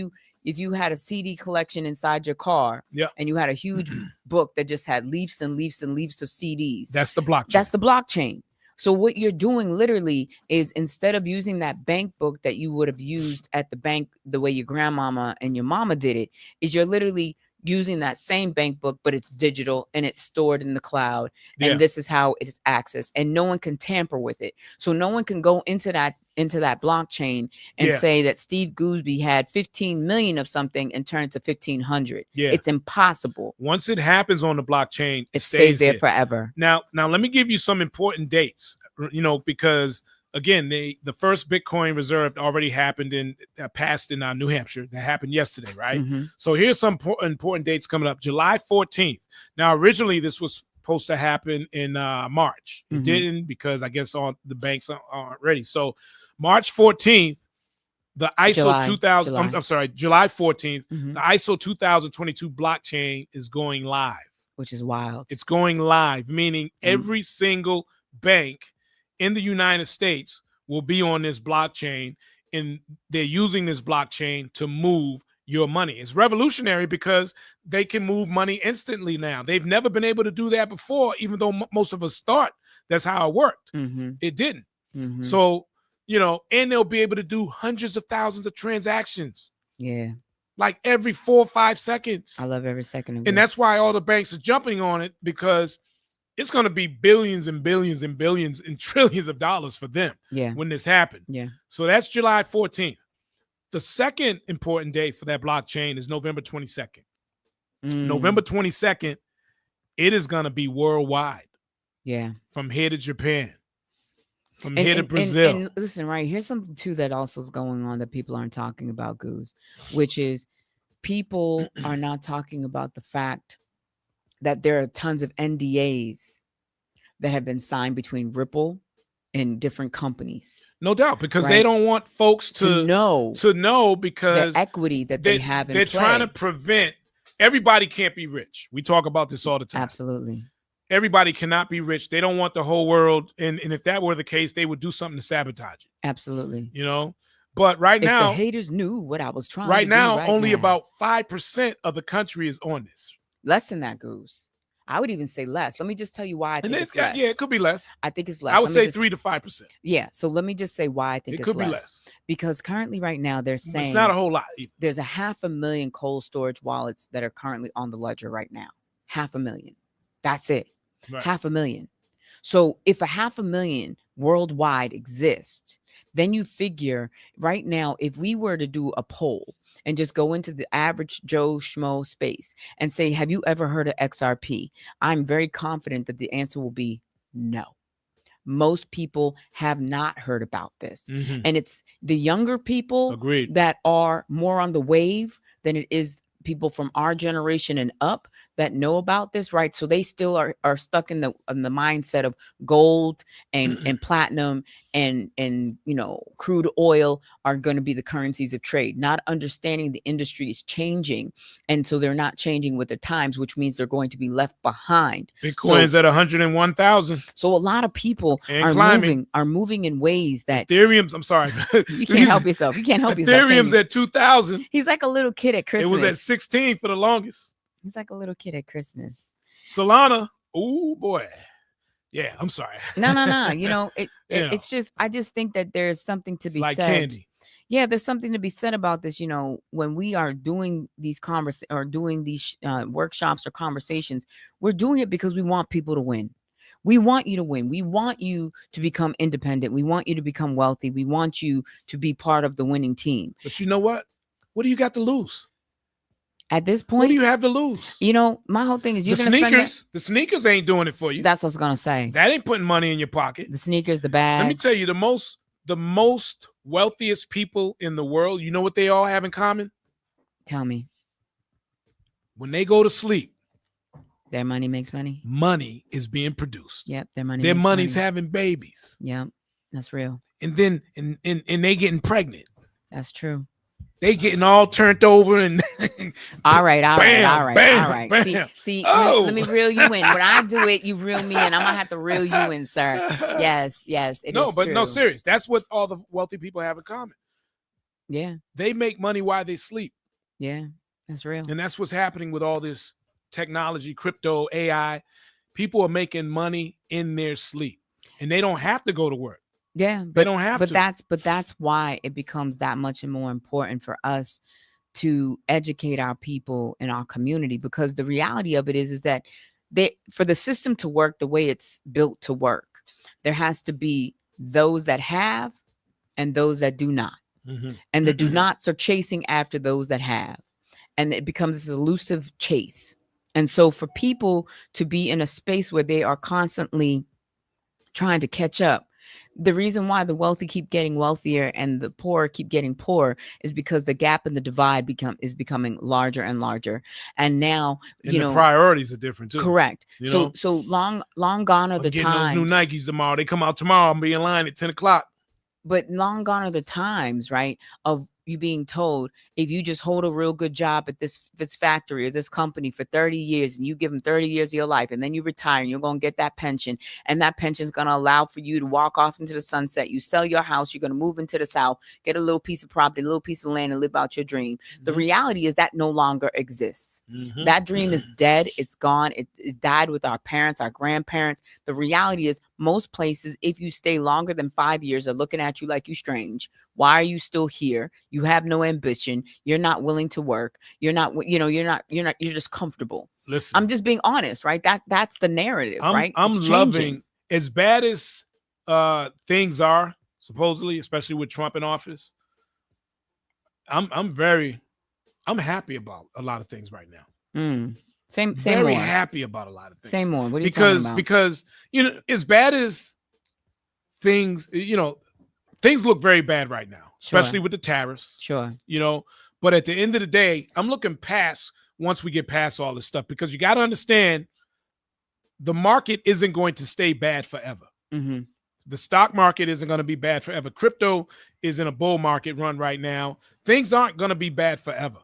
if you had a CD collection inside your car, and you had a huge book that just had leaves and leaves and leaves of CDs. That's the blockchain. That's the blockchain. So what you're doing literally is, instead of using that bank book that you would have used at the bank the way your grandmama and your mama did it, is you're literally using that same bank book, but it's digital and it's stored in the cloud. And this is how it is accessed, and no one can tamper with it. So no one can go into that blockchain and say that Steve Gooseby had 15 million of something and turn it to 1,500. It's impossible. Once it happens on the blockchain, it stays there forever. Now let me give you some important dates, because again, the first Bitcoin reserve already happened passed in New Hampshire. That happened yesterday, right? So here's some important dates coming up. July 14th. Now, originally this was supposed to happen in March. It didn't, because I guess the banks aren't ready. So March 14th, the ISO 2000. I'm sorry, July 14th. The ISO 2022 blockchain is going live, which is wild. It's going live, meaning every single bank in the United States will be on this blockchain, and they're using this blockchain to move your money. It's revolutionary because they can move money instantly now. They've never been able to do that before, even though most of us thought that's how it worked. It didn't. So, and they'll be able to do hundreds of thousands of transactions. Yeah. Like every 4 or 5 seconds. I love every second of And this. that's why all the banks are jumping on it, because it's going to be billions and billions and billions and trillions of dollars for them when this happens. So that's July 14th. The second important date for that blockchain is November 22nd. November 22nd, it is going to be worldwide. Yeah. From here to Japan. From here to Brazil. And listen, right, here's something too that also is going on that people aren't talking about, Goose, which is people are not talking about the fact that there are tons of NDAs that have been signed between Ripple and different companies. No doubt, because they don't want folks to know because the equity that they have in they're play. trying to prevent. Everybody can't be rich. We talk about this all the time. Absolutely. Everybody cannot be rich. They don't want the whole world. And if that were the case, they would do something to sabotage it. Absolutely. But right now, the haters knew what I was trying right to now, do only about 5% of the country is on this. Less than that, Goose. I would even say less. Let me just tell you why I think it's less. Yeah, it could be less. I think it's less. I would say 3 to 5%. Yeah. So let me just say why I think it it's could less. be less. Because currently right now they're saying it's not a whole lot either. There's 500,000 cold storage wallets that are currently on the ledger right now. 500,000. That's it. Right. 500,000. So if 500,000 worldwide exists, then you figure right now, if we were to do a poll and just go into the average Joe Schmo space and say, have you ever heard of XRP? I'm very confident that the answer will be no. Most people have not heard about this. And it's the younger people that are more on the wave than it is people from our generation and up that know about this, right? So they still are stuck in the mindset of gold and platinum and crude oil are going to be the currencies of trade, not understanding the industry is changing, and so they're not changing with the times, which means they're going to be left behind. Bitcoin's at 101,000. So a lot of people are moving in ways that Ethereum's. I'm sorry, you can't help yourself. You can't help yourself. Ethereum's at 2,000. He's like a little kid at Christmas. It was at 16 for the longest. He's like a little kid at Christmas. Solana, oh boy. Yeah, I'm sorry. No. It's just, I just think that there's something to be like said. Candy. Yeah, there's something to be said about this. When we are doing these workshops or conversations, we're doing it because we want people to win. We want you to win. We want you to become independent. We want you to become wealthy. We want you to be part of the winning team. But you know what? What do you got to lose? At this point, what do you have to lose? My whole thing is the sneakers ain't doing it for you. That's what I was gonna say. That ain't putting money in your pocket. The sneakers, the bags. Let me tell you, the most wealthiest people in the world, you know what they all have in common? Tell me. When they go to sleep, their money makes money. Money is being produced. Yep, their money's having babies. Yep, that's real. And then and they getting pregnant. That's true. they getting all turned over and all right. bam. See, Oh. let me reel you in. When I do it, you reel me in. I'm gonna have to reel you in, sir. Yes, it is but true. no, serious. That's what all the wealthy people have in common. Yeah. They make money while they sleep. Yeah, that's real. And that's what's happening with all this technology, crypto, AI. People are making money in their sleep, and they don't have to go to work. Yeah, they don't have to. But that's why it becomes that much more important for us to educate our people in our community, because the reality of it is that for the system to work the way it's built to work, there has to be those that have and those that do not. And the do nots are chasing after those that have. And it becomes this elusive chase. And so for people to be in a space where they are constantly trying to catch up, the reason why the wealthy keep getting wealthier and the poor keep getting poorer is because the gap and the divide is becoming larger and larger. And now, and the priorities are different too. Correct. So long gone are the times. Those new Nikes tomorrow. They come out tomorrow. I'm be in line at 10 o'clock. But long gone are the times, right, of you being told, if you just hold a real good job at this factory or this company for 30 years and you give them 30 years of your life and then you retire and you're going to get that pension, and that pension is going to allow for you to walk off into the sunset. You sell your house, you're going to move into the South, get a little piece of property, a little piece of land, and live out your dream. The reality is that no longer exists. That dream is dead. It's gone. It died with our parents, our grandparents. The reality is most places, if you stay longer than 5 years, are looking at you like you strange. Why are you still here? You have no ambition. You're not willing to work. You're just comfortable. Listen, I'm just being honest, right? That's the narrative, right? I'm loving, as bad as things are, supposedly, especially with Trump in office. I'm happy about a lot of things right now. Same very more. happy about a lot of things. Say more. What are you talking about? Because as bad as things, things look very bad right now, especially with the tariffs. Sure. But at the end of the day, I'm looking past once we get past all this stuff, because you got to understand the market isn't going to stay bad forever. The stock market isn't going to be bad forever. Crypto is in a bull market run right now. Things aren't going to be bad forever.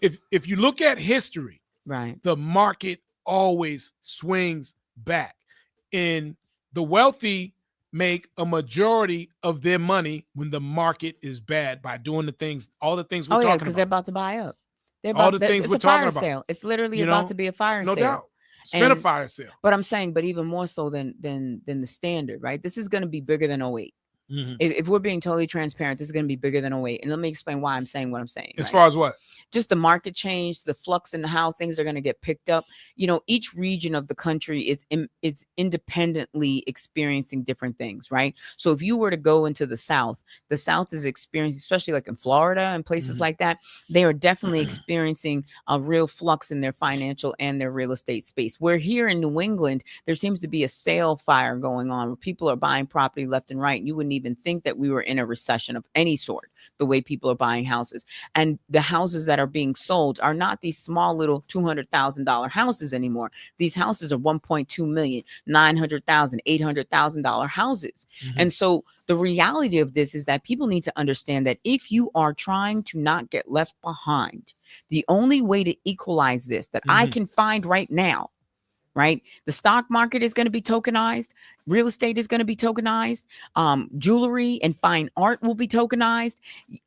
If you look at history, right, the market always swings back, and the wealthy make a majority of their money when the market is bad by doing all the things we're talking about. Because they're about to buy up. All the things we're talking about. Sale. It's literally about to be a fire sale. No doubt. It's been a fire sale. But I'm saying, but even more so than the standard, right? This is going to be bigger than 08. If we're being totally transparent, this is going to be bigger than 08. And let me explain why I'm saying what I'm saying. As far as what? Just the market change, the flux and how things are going to get picked up. Each region of the country is independently experiencing different things, right? So if you were to go into the South is experiencing, especially like in Florida and places like that, they are definitely experiencing a real flux in their financial and their real estate space. Where here in New England, there seems to be a sale fire going on where people are buying property left and right. And you wouldn't even think that we were in a recession of any sort, the way people are buying houses. And the houses that are being sold are not these small little $200,000 houses anymore. These houses are $1.2 million, $900,000, $800,000 houses. And so the reality of this is that people need to understand that if you are trying to not get left behind, the only way to equalize this that I can find right now, right? The stock market is going to be tokenized. Real estate is going to be tokenized. Jewelry and fine art will be tokenized.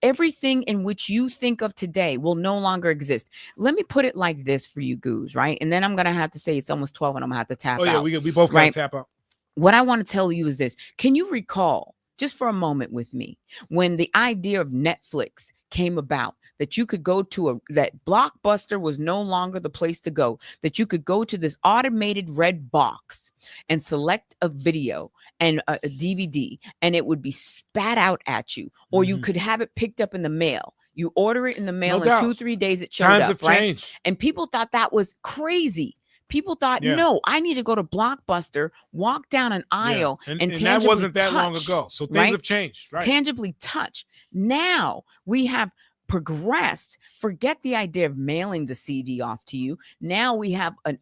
Everything in which you think of today will no longer exist. Let me put it like this for you, Goose, right? And then I'm going to have to say it's almost 12 and I'm going to have to tap out. Oh, yeah, we both got to tap out. What I want to tell you is this. Can you recall, just for a moment with me, when the idea of Netflix came about, that you could go to that Blockbuster was no longer the place to go, that you could go to this automated red box and select a video and a DVD, and it would be spat out at you, or you could have it picked up in the mail. You order it in the mail, in 2-3 days it showed Times up, have right? changed. And people thought that was crazy. People thought, no, I need to go to Blockbuster, walk down an aisle, and tangibly that wasn't that touch, long ago. So things have changed, right? Tangibly touch. Now we have progressed. Forget the idea of mailing the CD off to you. Now we have an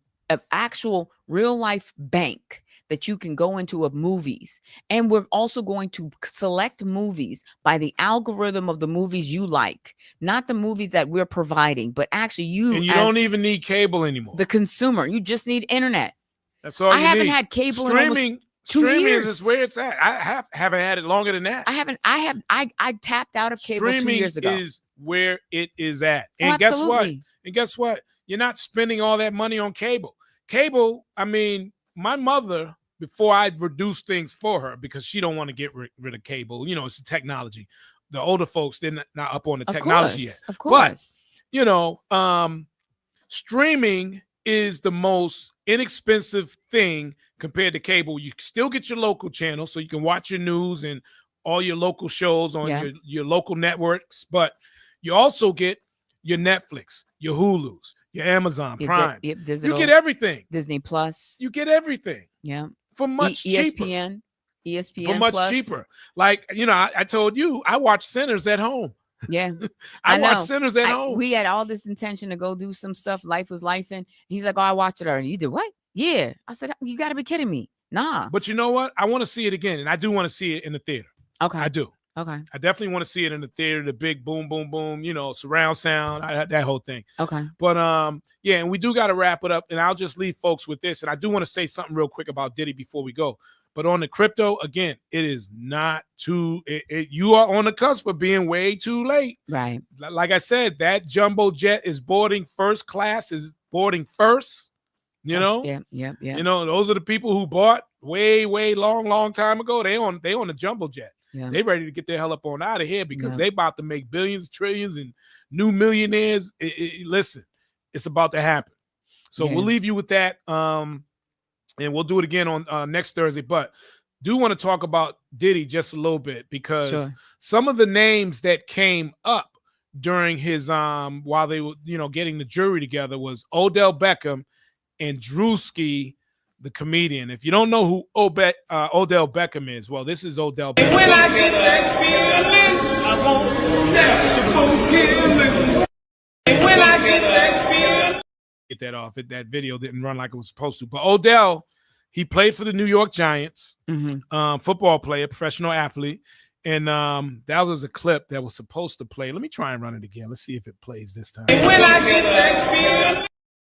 actual real life bank that you can go into of movies. And we're also going to select movies by the algorithm of the movies you like, not the movies that we're providing, but actually you. And you as don't even need cable anymore. the consumer, you just need internet. That's all I you haven't need. had cable Streaming, in almost 2 years. is where it's at. I haven't had it longer than that. I tapped out of cable 2 years ago. Is where it is at. Oh, And guess what? absolutely. And guess what? You're not spending all that money on cable. Cable, I mean, my mother, before I reduced things for her, because she don't want to get rid of cable, you know, it's the technology. The older folks, they're not up on the technology yet. Of course. But, you know, streaming is the most inexpensive thing compared to cable. You still get your local channel, so you can watch your news and all your local shows on your local networks, but you also get your Netflix, your Hulus, your Amazon Prime. You get everything. Disney Plus. You get everything. Yeah. For much cheaper. ESPN For much Plus. cheaper. Like, you know, I told you, I watch Sinners at home. Yeah. I watch know. Sinners at home. We had all this intention to go do some stuff. Life was lifing. He's like, oh, I watched it already. You did what? Yeah. I said, you got to be kidding me. Nah. But you know what? I want to see it again. And I do want to see it in the theater. Okay. I do. Okay. I definitely want to see it in the theater, the big boom, boom, boom, you know, surround sound, that whole thing. Okay. But yeah, and we do got to wrap it up. And I'll just leave folks with this. And I do want to say something real quick about Diddy before we go. But on the crypto, again, it is not too, you are on the cusp of being way too late. Right. Like I said, that jumbo jet is boarding first class, is boarding first. You know, yeah. You know, those are the people who bought way, long time ago. They on the jumbo jet. Yeah. They ready to get their hell up on out of here because they about to make billions, trillions, and new millionaires. Listen, it's about to happen. So we'll leave you with that. And we'll do it again on next Thursday. But do want to talk about Diddy just a little bit because some of the names that came up during his while they were getting the jury together was Odell Beckham and Drewski, the comedian. If you don't know who Odell Beckham is, well, this is Odell Beckham. When I get that feeling, I want sexual killing. When I get that feeling. Get that off. That video didn't run like it was supposed to. But Odell, he played for the New York Giants, football player, professional athlete. And that was a clip that was supposed to play. Let me try and run it again. Let's see if it plays this time. When I get that feeling.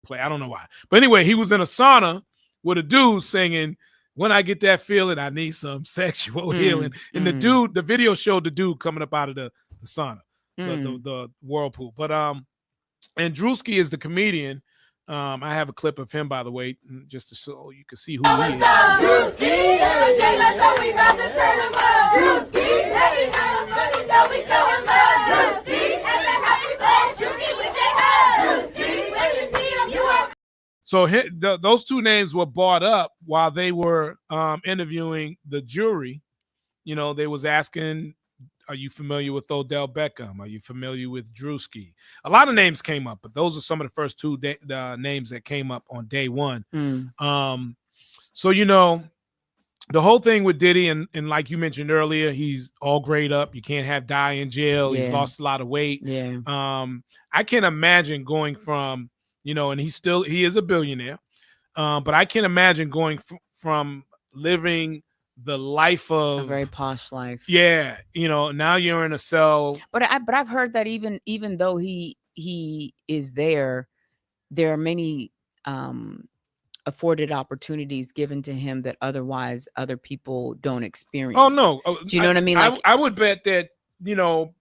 Play. I don't know why. But anyway, he was in a sauna with a dude singing, when I get that feeling, I need some sexual healing. And the video showed the dude coming up out of the sauna, the whirlpool. But and Drewski is the comedian. I have a clip of him, by the way, just so you can see who he is. Drewski, everything that's all we got to turn him up. Drewski, every time I'm funny, so we show him up. Drewski, every happy place, Drewski with their hug. Drewski, when you see him, you are. So those two names were brought up while they were interviewing the jury. You know, they was asking, are you familiar with Odell Beckham? Are you familiar with Drewski? A lot of names came up, but those are some of the first two names that came up on day one. So, you know, the whole thing with Diddy, and like you mentioned earlier, he's all grayed up. You can't have die in jail. He's lost a lot of weight. Yeah. I can't imagine going from, you know, and he is a billionaire. But I can't imagine going from living the life of a very posh life. Yeah. You know, now you're in a cell. But I've heard that even though he is there are many afforded opportunities given to him that otherwise other people don't experience. Oh, no. Do you know what I mean? Like, I would bet that, you know,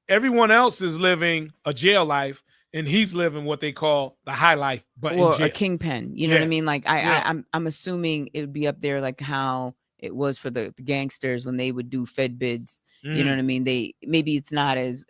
everyone else is living a jail life and he's living what they call the high life, but or in jail. A kingpin. You know what I mean? Like I'm assuming it would be up there like how it was for the gangsters when they would do Fed bids. You know what I mean? Maybe it's not as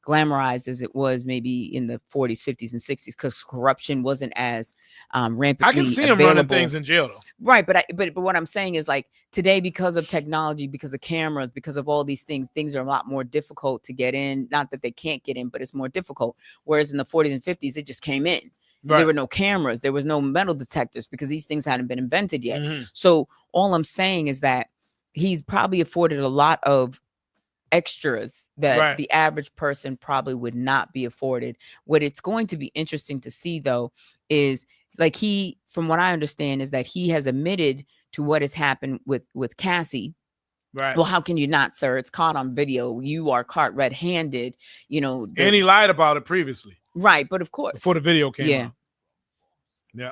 glamorized as it was maybe in the 40s, 50s, and 60s because corruption wasn't as rampantly I can see him running things in jail though. Right, but what I'm saying is like today, because of technology, because of cameras, because of all these things are a lot more difficult to get in. Not that they can't get in, but it's more difficult. Whereas in the 40s and 50s, it just came in. Right. There were no cameras. There was no metal detectors because these things hadn't been invented yet. So all I'm saying is that he's probably afforded a lot of extras that the average person probably would not be afforded. What it's going to be interesting to see, though, is Like from what I understand, is that he has admitted to what has happened with Cassie. Right. Well, how can you not, sir? It's caught on video. You are caught red-handed. And he lied about it previously. Right, but of course. Before the video came out. Yeah.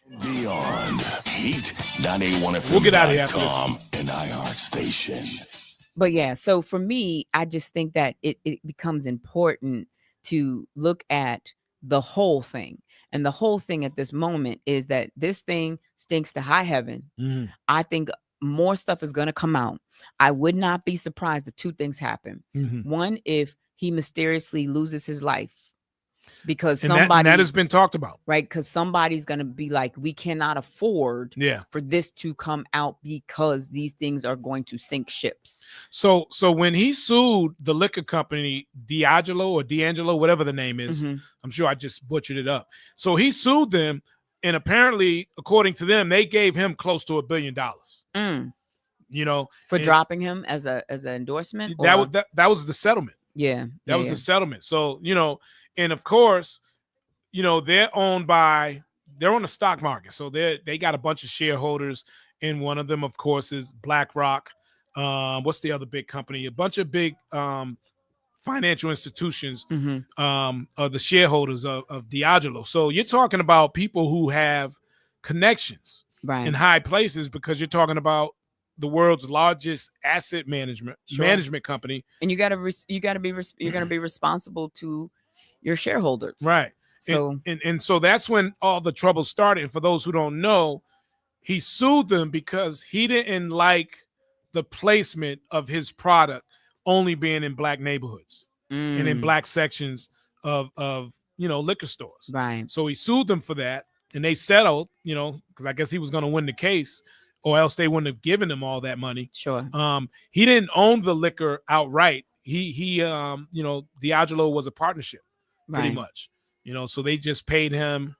Beyond Heat 981FM.com We'll get out of here after this. and iHeart Station. But yeah, so for me, I just think that it becomes important to look at the whole thing. And the whole thing at this moment is that this thing stinks to high heaven. Mhm. I think more stuff is going to come out. I would not be surprised if two things happen. Mhm. One, if he mysteriously loses his life. Because And somebody that has been talked about, right? Because somebody's gonna be like, we cannot afford for this to come out because these things are going to sink ships. So when he sued the liquor company D'Angelo, whatever the name is, I'm sure I just butchered it up. So he sued them, and apparently, according to them, they gave him close to $1 billion. For dropping him as an endorsement. That was the settlement. Yeah, that was the settlement. So and of course, they're on the stock market. So they got a bunch of shareholders, and one of them, of course, is BlackRock. What's the other big company? A bunch of big financial institutions are the shareholders of D'Angelo. So you're talking about people who have connections in high places, because you're talking about the world's largest asset management company. And you're going to be responsible to your shareholders. Right. So and so that's when all the trouble started. And for those who don't know, he sued them because he didn't like the placement of his product only being in black neighborhoods and in black sections of liquor stores. Right. So he sued them for that, and they settled, because I guess he was going to win the case, or else they wouldn't have given him all that money. Sure. He didn't own the liquor outright. He D'Angelo was a partnership, pretty much. So they just paid him,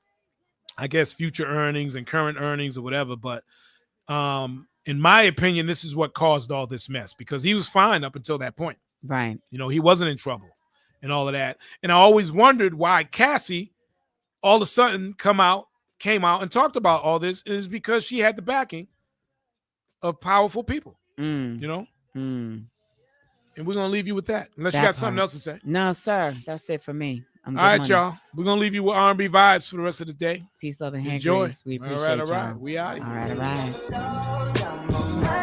I guess, future earnings and current earnings or whatever. But in my opinion, this is what caused all this mess, because he was fine up until that point. Right. He wasn't in trouble and all of that. And I always wondered why Cassie all of a sudden came out and talked about all this. It is because she had the backing of powerful people, And we're going to leave you with that, unless you got something else to say. No, sir. That's it for me. All right, y'all. We're going to leave you with R&B vibes for the rest of the day. Peace, love, and hand Enjoy. grace. We appreciate all right. y'all. We out. All right.